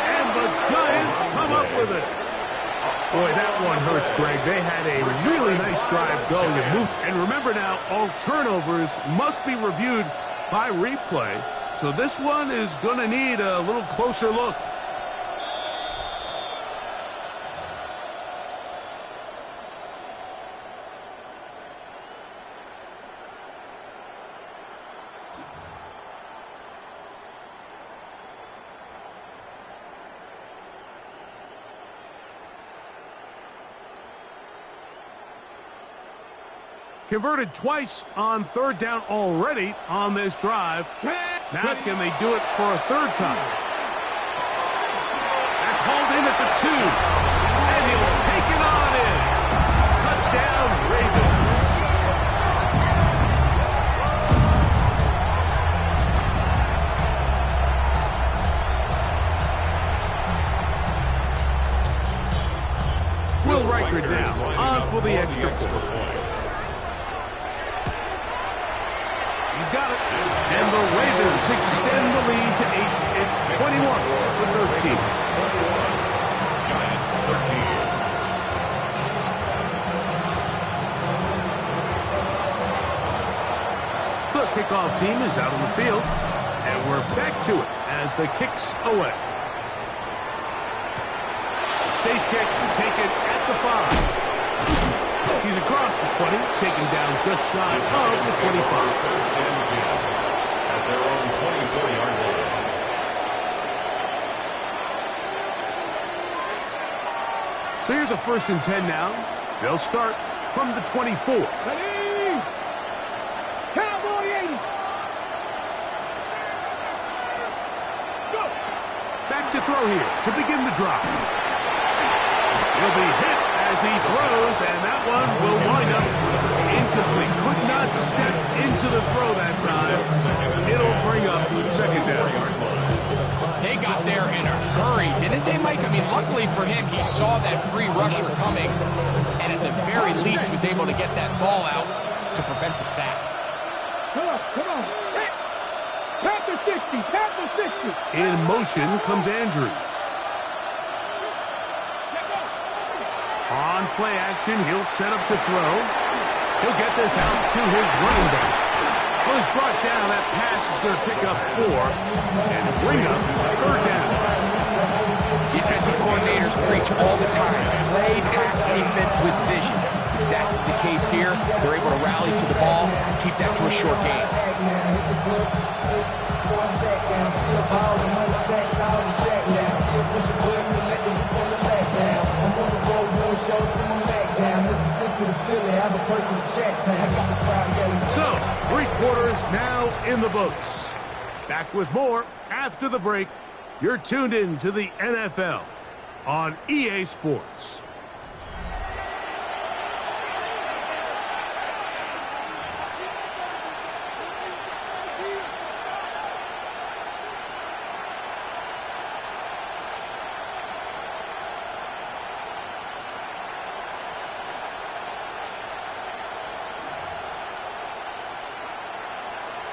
And the Giants come up with it. Boy, that one hurts, Greg. They had a really nice drive going and move. And remember now, all turnovers must be reviewed by replay. So this one is going to need a little closer look. Converted twice on 3rd down already on this drive. Now can they do it for a 3rd time? That's hauled in at the 2. Will Riker now on for the extra point. He's got it. And the Ravens extend the lead to 8. It's 21-13. Giants 13. The kickoff team is out on the field, and we're back to it as the kick's away. Safe kick to take it at the 5. He's across the 20, taken down just shy of the 25. First and 10 at their own 24-yard line. So here's a 1st and 10 now. They'll start from the 24. Ready? Cowboy 80. Go. Back to throw here to begin the drive. He'll be hit as he throws, and that one will wind up incomplete. Could not step into the throw that time. It'll bring up 2nd down. They got there in a hurry, didn't they, Mike? I mean, luckily for him, he saw that free rusher coming, and at the very least was able to get that ball out to prevent the sack. Come on. Tap the 60. Tap the 60. In motion comes Andrews. On play action, he'll set up to throw. He'll get this out to his running back. Well, he's brought down. That pass is going to pick up 4 and bring up 3rd down. Defensive coordinators preach all the time. Play pass defense with vision. It's exactly the case here. They're able to rally to the ball and keep that to a short game. So, 3 quarters now in the books. Back with more after the break. You're tuned in to the NFL on EA Sports.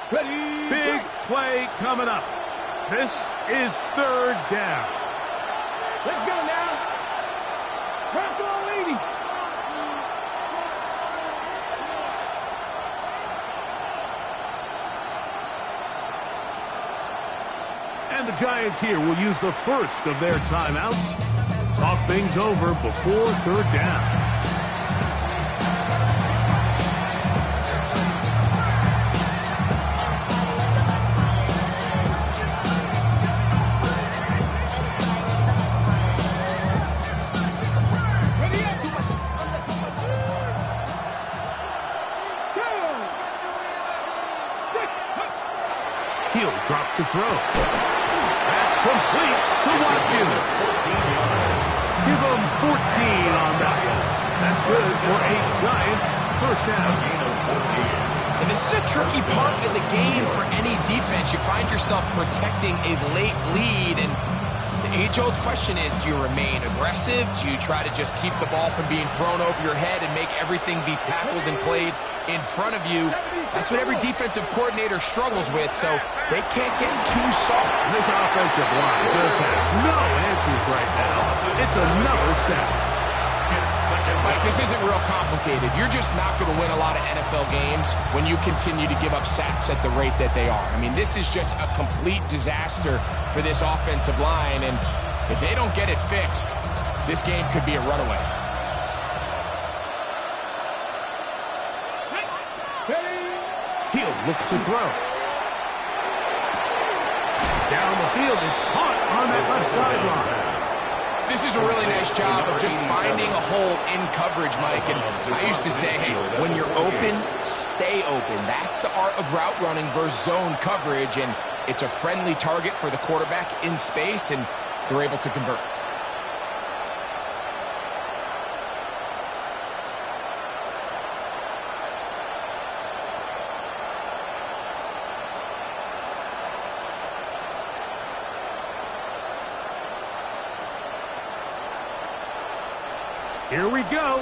Ready? Big play coming up. This is 3rd down. Let's go now. Purple 80. And the Giants here will use the first of their timeouts. Talk things over before 3rd down. He'll drop to throw. That's complete to Watkins. 14 yards. Give him 14 on that one. That's good for a Giant 1st down. Gain of 14. And this is a tricky part of the game for any defense. You find yourself protecting a late lead, and the age-old question is, do you remain aggressive? Do you try to just keep the ball from being thrown over your head and make everything be tackled and played in front of you? That's what every defensive coordinator struggles with, so they can't get too soft. This offensive line just has no answers right now. It's another sack. Mike, this isn't real complicated. You're just not going to win a lot of NFL games when you continue to give up sacks at the rate that they are. I mean, this is just a complete disaster for this offensive line, and if they don't get it fixed, this game could be a runaway. He'll look to throw. Down the field, it's caught on that left sideline. This is a really nice job of just finding a hole in coverage, Mike. And I used to say, hey, when you're open, stay open. That's the art of route running versus zone coverage. And it's a friendly target for the quarterback in space, and they're able to convert. Here we go.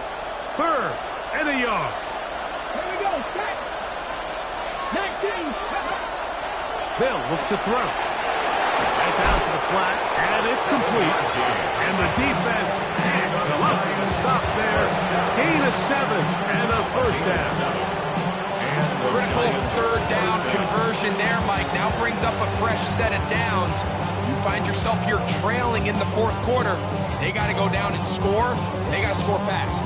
3rd and a yard. Here we go. Set. 19. They'll look to throw. That's out to the flat, and it's complete. And the defense lucky to stop there. Gain of 7 and a first down. Critical 3rd down conversion there, Mike. Now brings up a fresh set of downs. You find yourself here trailing in the 4th quarter. They got to go down and score. They got to score fast.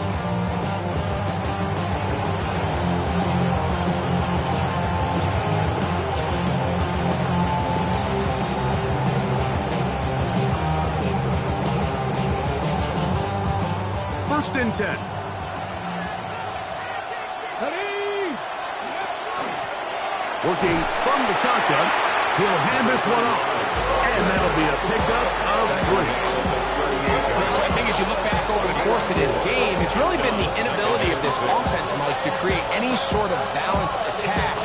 First and 10. Working from the shotgun. He'll hand this one off. And that'll be a pickup of 3. So I think as you look back over the course of this game, it's really been the inability of this offense, Mike, to create any sort of balanced attack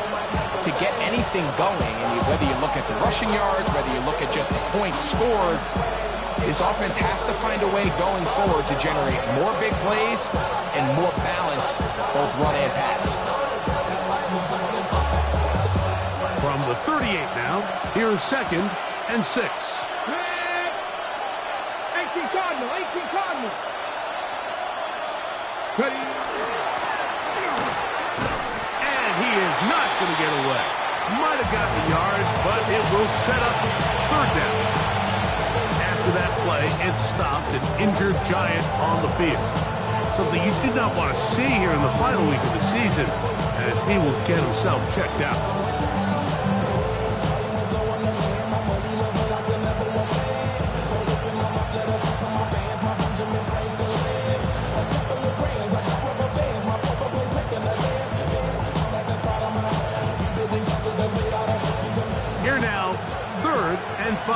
to get anything going. And whether you look at the rushing yards, whether you look at just the points scored, this offense has to find a way going forward to generate more big plays and more balance, both run and pass. From the 38 now, here's 2nd and 6. 18 Cardinal. 18 Cardinal. Ready. And he is not going to get away. Might have gotten the yard, but it will set up 3rd down. After that play, it stopped an injured Giant on the field. Something you did not want to see here in the final week of the season, as he will get himself checked out. Here now, 3rd and 5.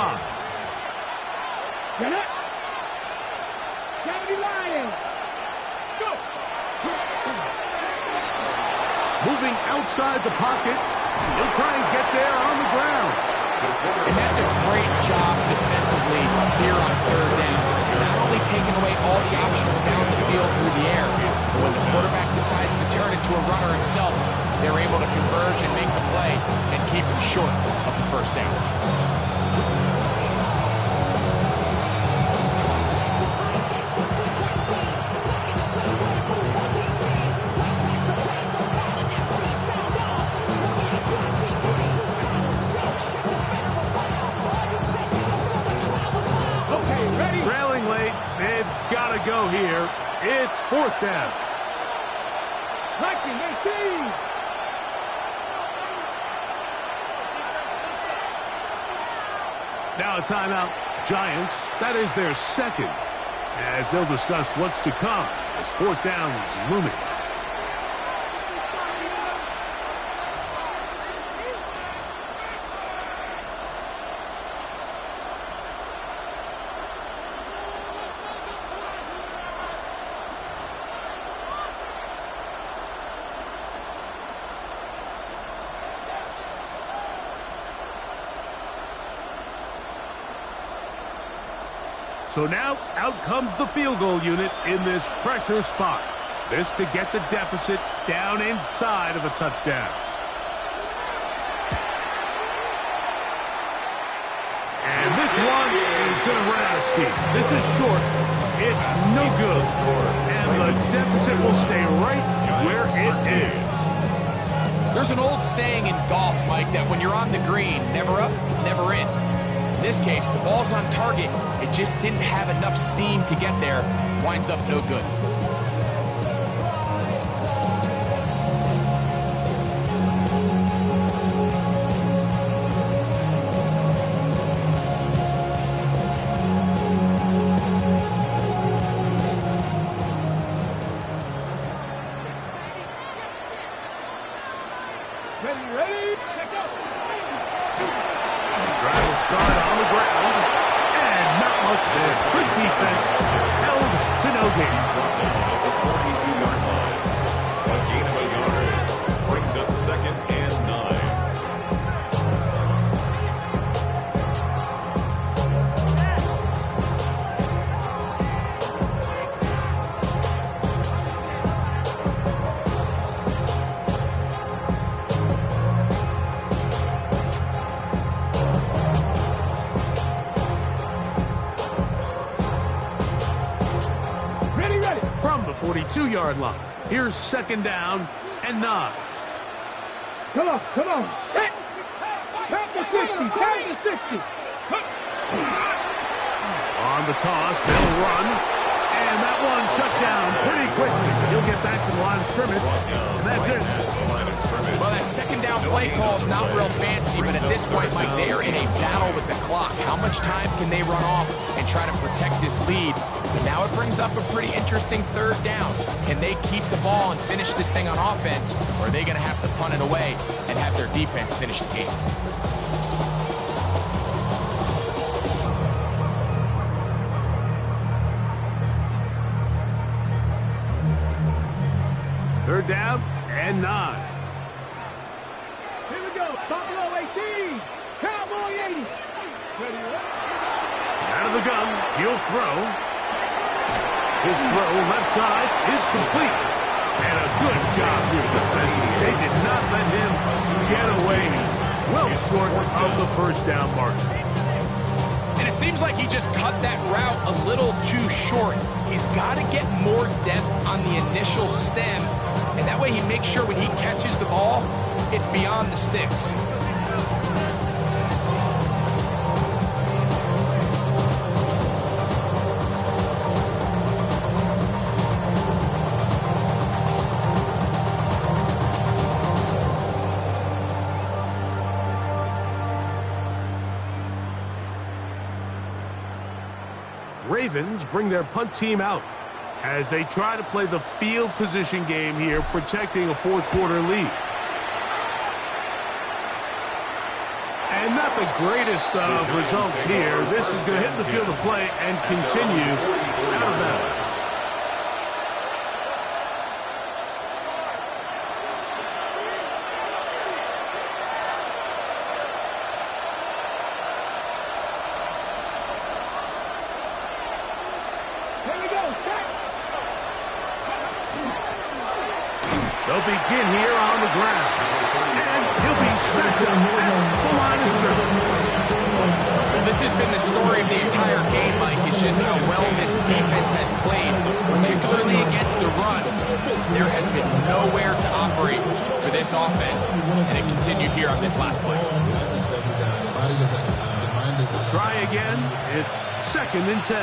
Get it. 70 Lions. Go. Moving outside the pocket. He'll try and get there on the ground. And that's a great job defensively here on 3rd down. Not only taking away all the options down the field through the air, but when the quarterback decides to turn into a runner himself, they're able to converge and make the play and keep him short of the 1st down. Trailing late, they've got to go here. It's 4th down. 18. Now a timeout. Giants, that is their 2nd, as they'll discuss what's to come as 4th down is looming. So now, out comes the field goal unit in this pressure spot. This to get the deficit down inside of a touchdown. And this one is going to run out of steam. This is short. It's no good. And the deficit will stay right where it is. There's an old saying in golf, Mike, that when you're on the green, never up, never in. In this case, the ball's on target. It just didn't have enough steam to get there. Winds up no good. Ready, check out. Drive will start on the ground. And not much there. Good defense. Held to no gain. At the 42-yard line. A gain of a yard. Brings up 2nd and 9. from the 42-yard line. Here's 2nd down and 9. Come on, come on. Tap the 60, tap the 60. On the toss, they'll run. And that one shut down pretty quickly. He'll get back to the line of scrimmage. And that's it. Well, that 2nd down play call is not real fancy, but at this point, Mike, they are in a battle with the clock. How much time can they run off and try to protect this lead? But now it brings up a pretty interesting 3rd down. Can they keep the ball and finish this thing on offense, or are they going to have to punt it away and have their defense finish the game? Third down and 9. Here we go. Buffalo 18. Cowboy 80. Out of the gun, he'll throw. His throw left side is complete. And a good job here defensively. They did not let him get away. He's well short of the 1st down marker. And it seems like he just cut that route a little too short. He's got to get more depth on the initial stem, and that way he makes sure when he catches the ball, it's beyond the sticks. Ravens bring their punt team out as they try to play the field position game here, protecting a 4th quarter lead. And not the greatest of results here. This is going to hit the field of play and continue out of bounds. They'll begin here on the ground. And he'll be stuck at the line of scrimmage. Well, this has been the story of the entire game, Mike. It's just how well this defense has played, particularly against the run. There has been nowhere to operate for this offense, and it continued here on this last play. Try again. It's 2nd and 10.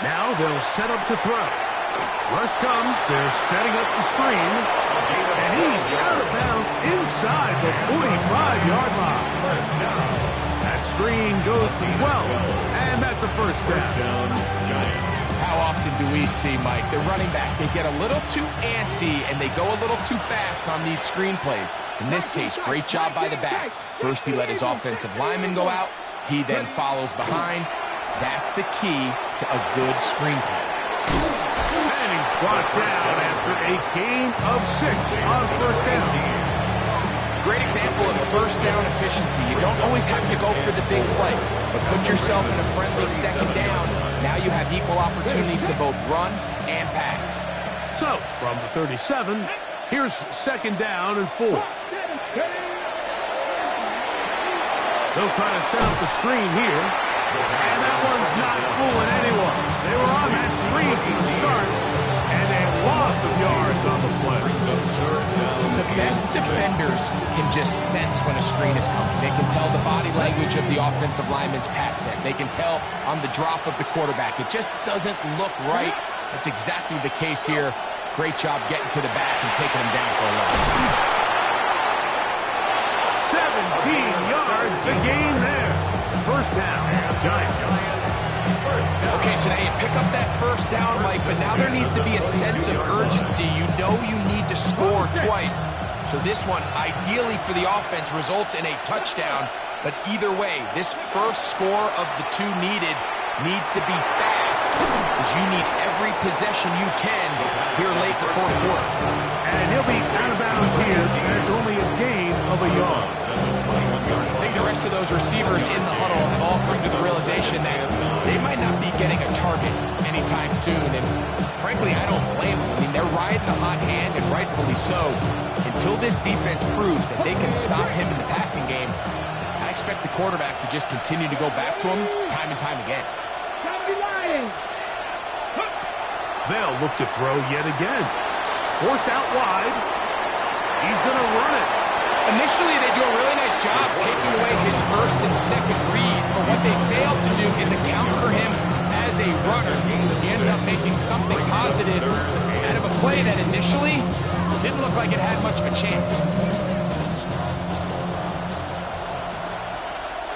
Now they'll set up to throw. Rush comes, they're setting up the screen, and he's out of bounds inside the 45-yard line. That screen goes for 12, and that's a 1st down. How often do we see, Mike, the running back, they get a little too antsy and they go a little too fast on these screen plays. In this case, great job by the back. First he let his offensive lineman go out, he then follows behind. That's the key to a good screen play. Brought down after a gain of 6 on 1st down. Great example of 1st down efficiency. You don't always have to go for the big play, but put yourself in a friendly 2nd down. Now you have equal opportunity to both run and pass. So, from the 37, here's 2nd down and 4. They'll try to set up the screen here. And that one's not fooling anyone. They were on that screen from the start. Loss of yards on the play. The best defenders can just sense when a screen is coming. They can tell the body language of the offensive lineman's pass set. They can tell on the drop of the quarterback. It just doesn't look right. That's exactly the case here. Great job getting to the back and taking him down for a loss. 17 yards the gain there. 1st down, Giants. Okay, so now you pick up that 1st down, Mike, but now there needs to be a sense of urgency. You know you need to score twice. So this one, ideally for the offense, results in a touchdown. But either way, this first score of the 2 needed needs to be fast, because you need every possession you can here late in the 4th quarter. And he'll be out of bounds here, and it's only a gain of a yard. I think the rest of those receivers in the huddle have all come to the realization that they might not be getting a target anytime soon, and frankly, I don't blame them. I mean, they're riding the hot hand, and rightfully so. Until this defense proves that they can stop him in the passing game, I expect the quarterback to just continue to go back to him time and time again. They'll look to throw yet again. Forced out wide. He's going to run it. Initially, they do a really nice job taking away his first and second read, but what they fail to do is account for him as a runner. He ends up making something positive out of a play that initially didn't look like it had much of a chance.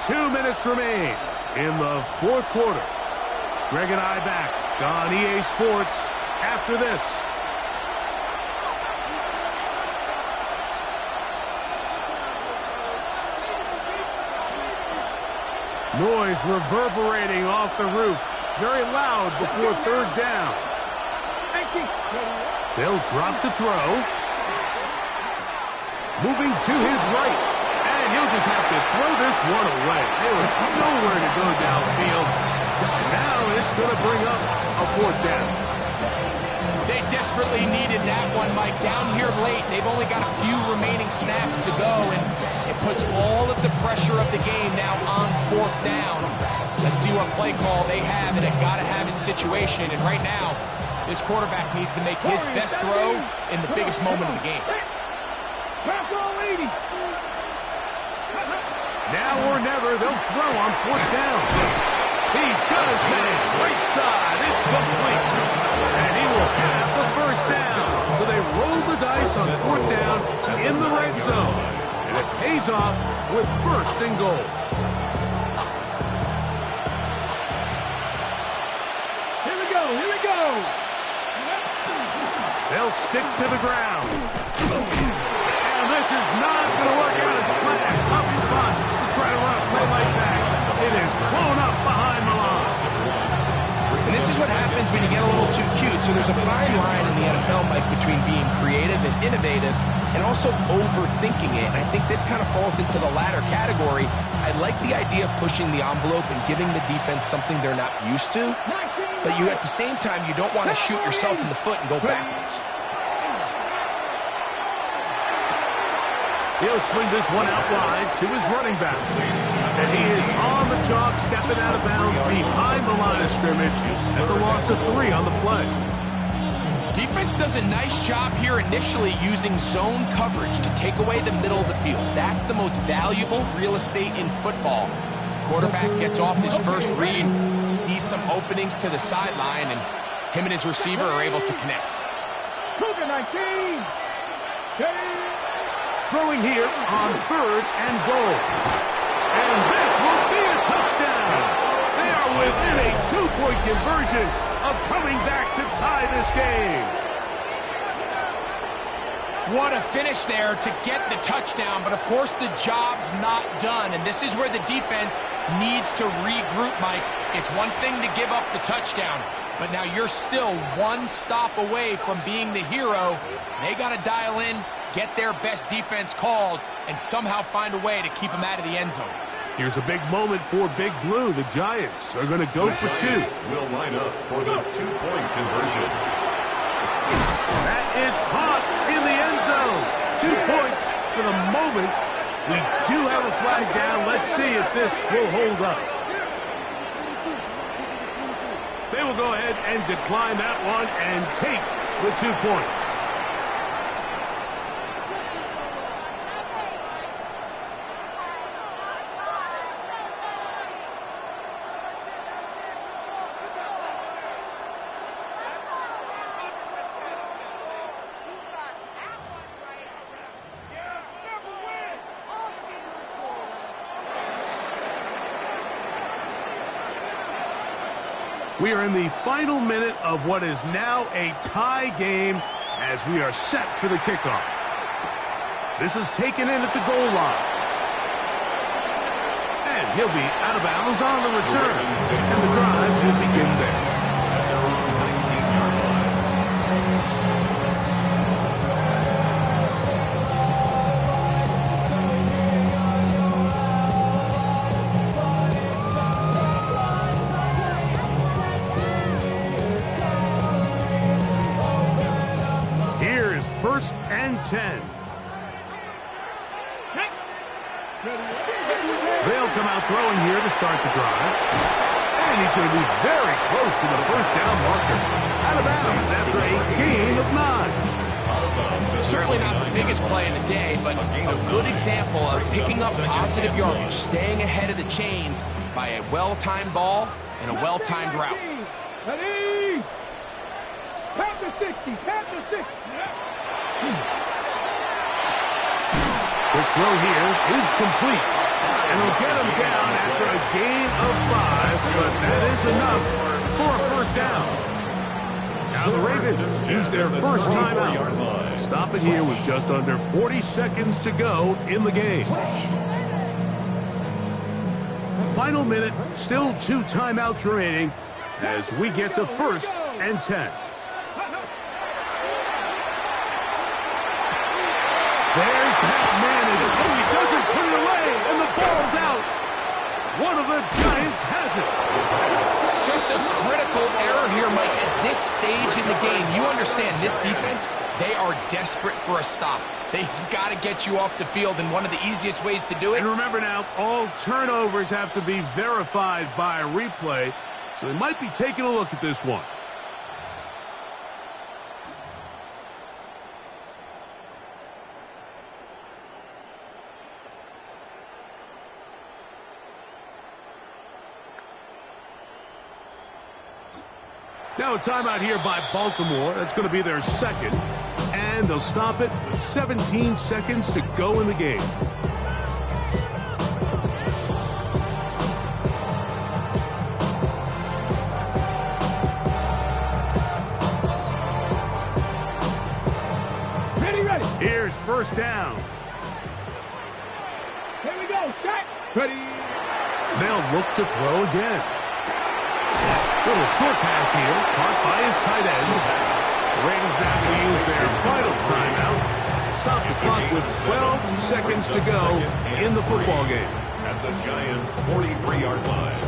2 minutes remain in the fourth quarter. Greg and I back on EA Sports after this. Noise reverberating off the roof. Very loud before third down. They'll drop to throw. Moving to his right. And he'll just have to throw this one away. There was nowhere to go downfield. And now it's going to bring up a fourth down. They desperately needed that one, Mike. Down here late, they've only got a few remaining snaps to go, and it puts all of the pressure of the game now on fourth down. Let's see what play call they have in a gotta-have-it situation. And right now, this quarterback needs to make his best throw in the biggest moment of the game. Now or never, they'll throw on fourth down. He's got his man right side. It's complete. And he will pass the first down. So they roll the dice on fourth down in the red zone. And it pays off with first and goal. Here we go, here we go. They'll stick to the ground. And this is not going to work out as planned. Tough spot to try to run a play like that. It is blown up behind the line. And this is what happens when you get a little too cute. So there's a fine line in the NFL, Mike, between being creative and innovative and also overthinking it. And I think this kind of falls into the latter category. I like the idea of pushing the envelope and giving the defense something they're not used to. But you, at the same time, you don't want to shoot yourself in the foot and go backwards. He'll swing this one out wide to his running back. And he is on the chalk, stepping out of bounds behind the line of scrimmage. That's a loss of 3 on the play. Defense does a nice job here initially using zone coverage to take away the middle of the field. That's the most valuable real estate in football. Quarterback gets off his first read, sees some openings to the sideline, and him and his receiver are able to connect. Cougar 19. Throwing here on third and goal. And this will be a touchdown. They are within a 2-point conversion of coming back to tie this game. What a finish there to get the touchdown, but of course the job's not done, and this is where the defense needs to regroup, Mike. It's one thing to give up the touchdown, but now you're still one stop away from being the hero. They got to dial in, get their best defense called, and somehow find a way to keep them out of the end zone. Here's a big moment for Big Blue. The Giants are going to go for 2. Will line up for the 2-point conversion. That is caught in the end zone. 2 points for the moment. We do have a flag down. Let's see if this will hold up. They will go ahead and decline that one and take the 2 points. We are in the final minute of what is now a tie game as we are set for the kickoff. This is taken in at the goal line. And he'll be out of bounds on the return. And the drive will begin there. At their own 19-yard line. First and 10. They'll come out throwing here to start the drive. And And he's going to be very close to the first down marker. Out of bounds after a gain of 9. Certainly not the biggest play of the day, but a good example of picking up positive yardage, staying ahead of the chains by a well-timed ball and a well-timed route. Ready? Pat the 60, pat the 60. Quick throw here is complete. And he'll get him down after a gain of 5, but that is enough for a first down. Now the Ravens use their first timeout. Stop it here with just under 40 seconds to go in the game. Final minute, still 2 timeouts remaining as we get to 1st and 10. There's Pat Manning. Oh, he doesn't put it away, and the ball's out. One of the Giants has it. Just a critical error here, Mike, at this stage in the game. You understand this defense, they are desperate for a stop. They've got to get you off the field, and one of the easiest ways to do it. And remember now, all turnovers have to be verified by a replay, so they might be taking a look at this one. Now a timeout here by Baltimore. That's going to be their second. And they'll stop it with 17 seconds to go in the game. Ready. Here's first down. Here we go. Set. Ready. They'll look to throw again. Little short pass here, caught by his tight end. The Ravens now going to use their final timeout. Stop the clock with 12 seconds to go in the football game. At the Giants' 43-yard line.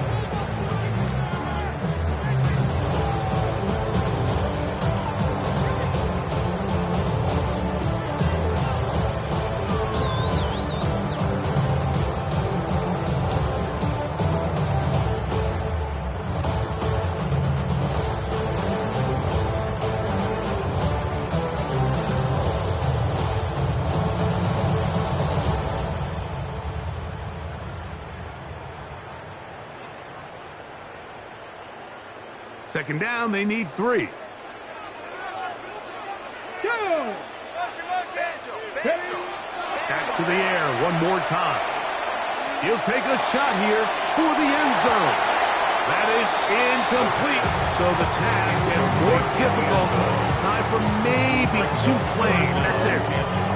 Second down, they need 3. Go. Back to the air one more time. He'll take a shot here for the end zone. That is incomplete, so the task gets more difficult. Time for maybe 2 plays. That's it.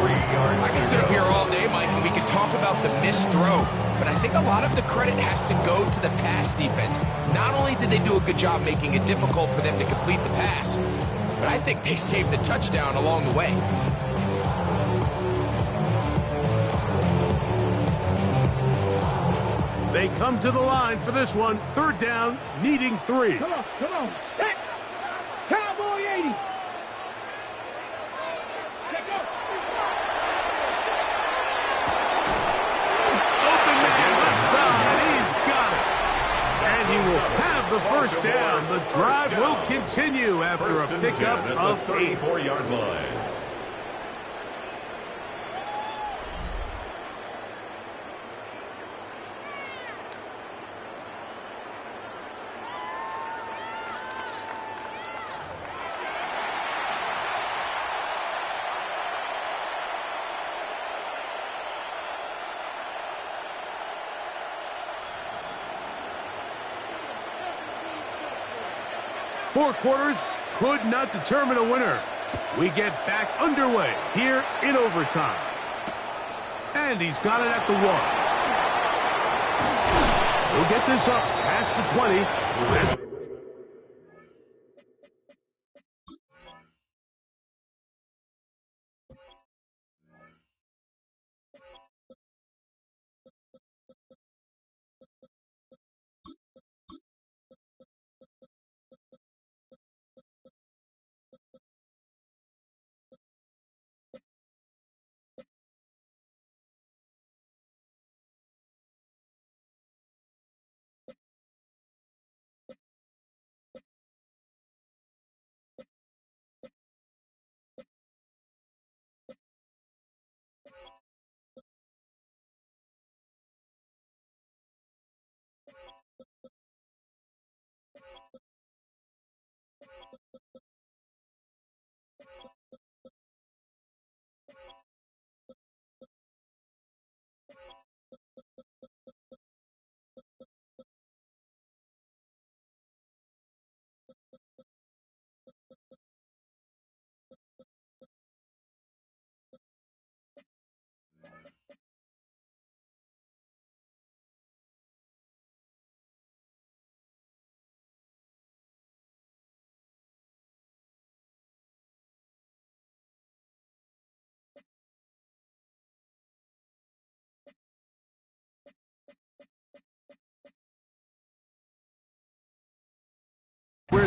I can sit up here all day, Mike, and we can talk about the missed throw, but I think a lot of the credit has to go to the pass defense. Not only did they do a good job making it difficult for them to complete the pass, but I think they saved the touchdown along the way. They come to the line for this one. Third down, needing 3. Come on. Set. Cowboy 80. Let go. Open man left side. He's got it. And he will have the first down. The drive will continue after a pickup of 8. 34-yard line. Four quarters could not determine a winner. We get back underway here in overtime. And he's got it at the 1. He'll get this up past the 20. That's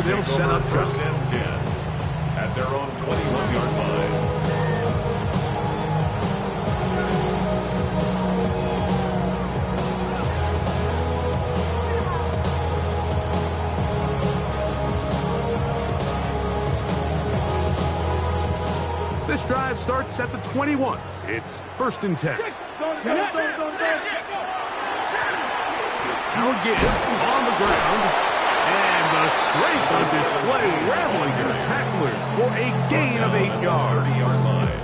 they'll set up shop. 1st and 10 at their own 21-yard line. This drive starts at the 21. It's 1st and 10. Now again, on the ground. And the strength on display, rambling their tacklers for a gain of 8 yards. 30-yard line.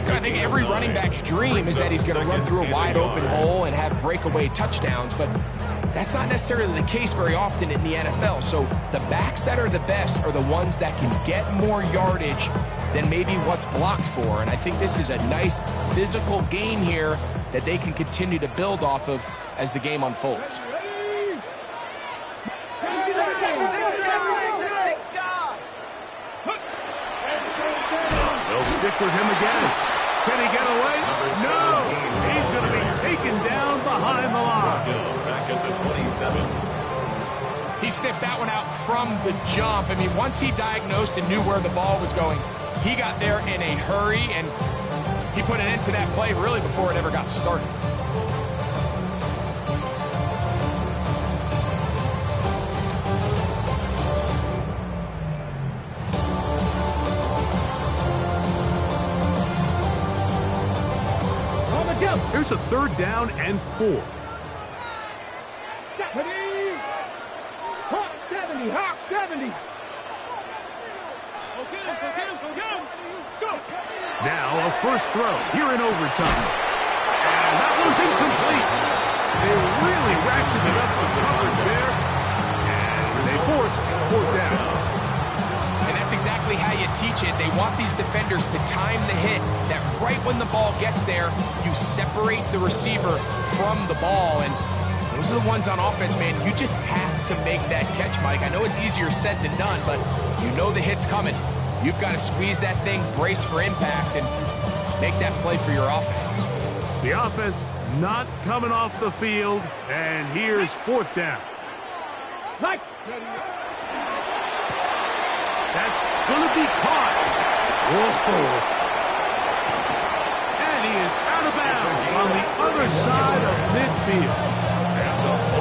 I think every running back's dream is that he's going to run through a wide open hole and have breakaway touchdowns, but that's not necessarily the case very often in the NFL. So the backs that are the best are the ones that can get more yardage than maybe what's blocked for. And I think this is a nice physical gain here that they can continue to build off of as the game unfolds. They'll stick with him again. Can he get away? No! He's going to be taken down behind the line. Back at the 27. He sniffed that one out from the jump. I mean, once he diagnosed and knew where the ball was going, he got there in a hurry, and he put an end to that play really before it ever got started. Here's a 3rd down and 4. Hawk 70, Hawk 70. Now a first throw here in overtime. And that one's incomplete. They really ratcheted up the coverage there. And they forced 4th down. And that's exactly how you teach it. They want these defenders to time the hit, that right when the ball gets there, you separate the receiver from the ball. And those are the ones on offense, man. You just have to make that catch, Mike. I know it's easier said than done, but you know the hit's coming. You've got to squeeze that thing, brace for impact, and make that play for your offense. The offense not coming off the field, and here's 4th down. Like. That's going to be caught. Whoa. And he is out of bounds on the other side of midfield.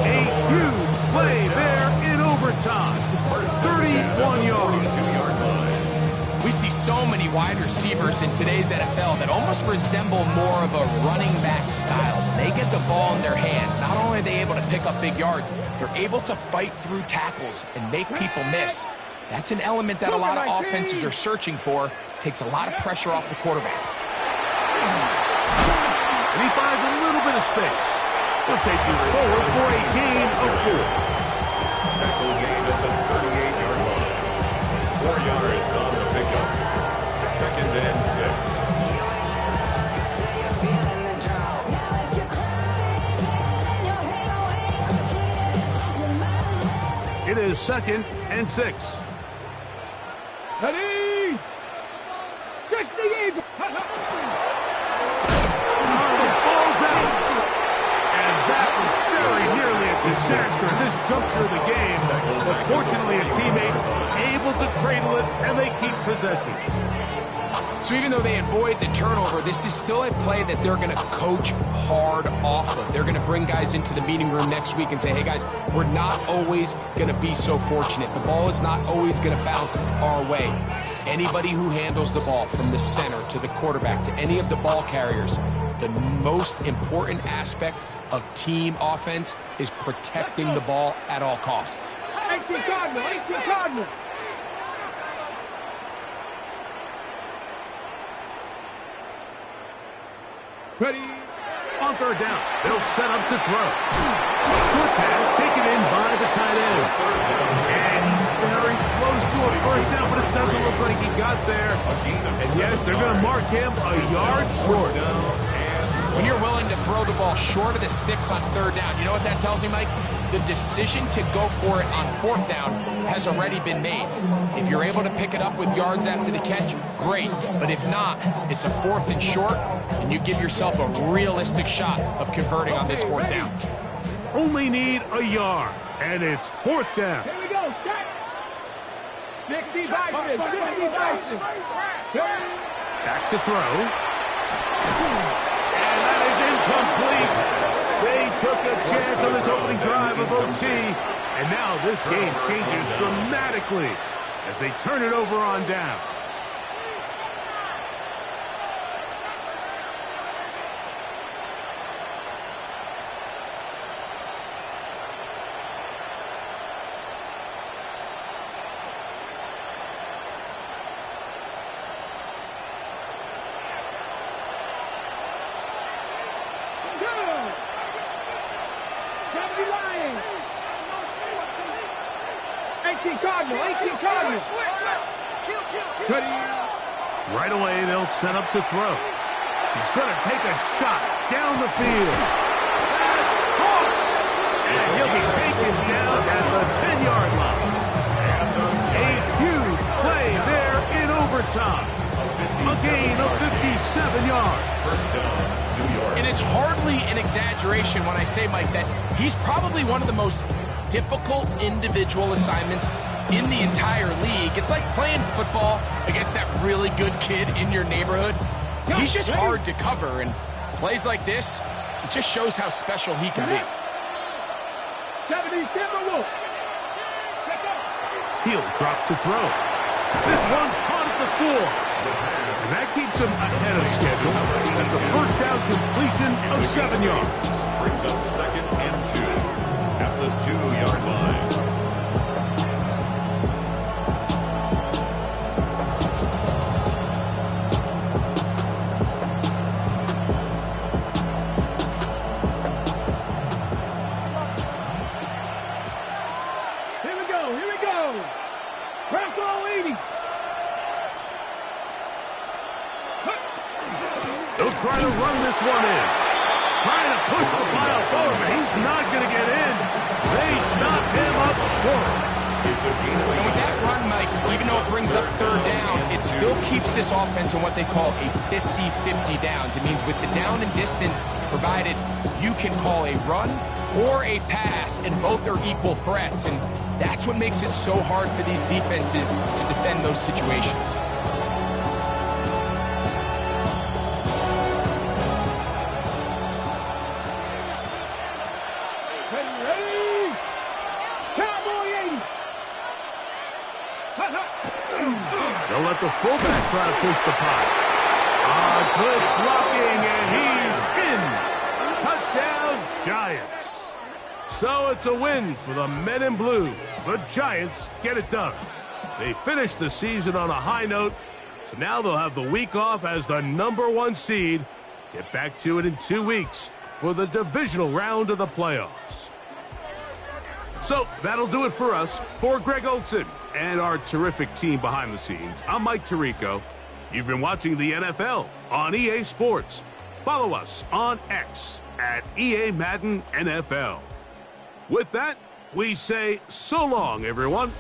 A huge play there in overtime. 31 yards. 2-yard line. We see so many wide receivers in today's NFL that almost resemble more of a running back style. They get the ball in their hands. Not only are they able to pick up big yards, they're able to fight through tackles and make people miss. That's an element that a lot of offenses are searching for. Takes a lot of pressure off the quarterback. And he finds a little bit of space. He'll take this forward for a gain of 4. Tackle gain at the 38-yard line. 4 yards on the pickup. 2nd and 6. It is 2nd and 6. Ready? 68. The ball's out. And that was very nearly a disaster in this juncture of the game. But fortunately, a teammate able to cradle it, and they keep possession. So even though they avoid the turnover, this is still a play that they're going to coach hard off of. They're going to bring guys into the meeting room next week and say, hey guys, we're not always going to be so fortunate. The ball is not always going to bounce our way. Anybody who handles the ball from the center to the quarterback to any of the ball carriers, the most important aspect of team offense is protecting the ball at all costs. 18 Cardinal, 18 Cardinal. Ready? On 3rd down, they'll set up to throw. Short pass taken in by the tight end. And he's very close to a 1st down, but it doesn't look like he got there. And yes, they're going to mark him a yard short. When you're willing to throw the ball short of the sticks on 3rd down, you know what that tells me, Mike? The decision to go for it on 4th down has already been made. If you're able to pick it up with yards after the catch, great. But if not, it's a 4th and short, and you give yourself a realistic shot of converting on this 4th down. Only need a yard, and it's 4th down. Here we go. Set. 60 Bison. 60 Bison. Back to throw. And that is incomplete. They took a chance on this opening drive of OT. And now this game changes dramatically as they turn it over on down. Right away, they'll set up to throw. He's going to take a shot down the field. That's caught! And he'll be taken down at the 10-yard line. A huge play there in overtime. A gain of 57 yards. First down, New York. And it's hardly an exaggeration when I say, Mike, that he's probably one of the most difficult individual assignments in the entire league. It's like playing football against that really good kid in your neighborhood. He's just hard to cover, and plays like this, it just shows how special he can be. 70 Timberwolves. He'll drop to throw. This one caught at the 4. And that keeps him ahead of schedule. That's a first down completion of 7 yards. Brings up 2nd and 2 at the 2-yard line. Trying to run this one in. Trying to push the pile forward, but he's not going to get in. They stopped him up short. And with that run, Mike, even though it brings up 3rd down, it still keeps this offense in what they call a 50-50 downs. It means with the down and distance provided, you can call a run or a pass, and both are equal threats. And that's what makes it so hard for these defenses to defend those situations. They'll let the fullback try to push the pile. Good blocking, and he's in. Touchdown, Giants. So it's a win for the men in blue. The Giants get it done. They finished the season on a high note, so now they'll have the week off as the #1 seed. Get back to it in 2 weeks for the divisional round of the playoffs. So that'll do it for us. For Greg Olson and our terrific team behind the scenes, I'm Mike Tirico. You've been watching the NFL on EA Sports. Follow us on X at EA Madden NFL. With that, we say so long, everyone.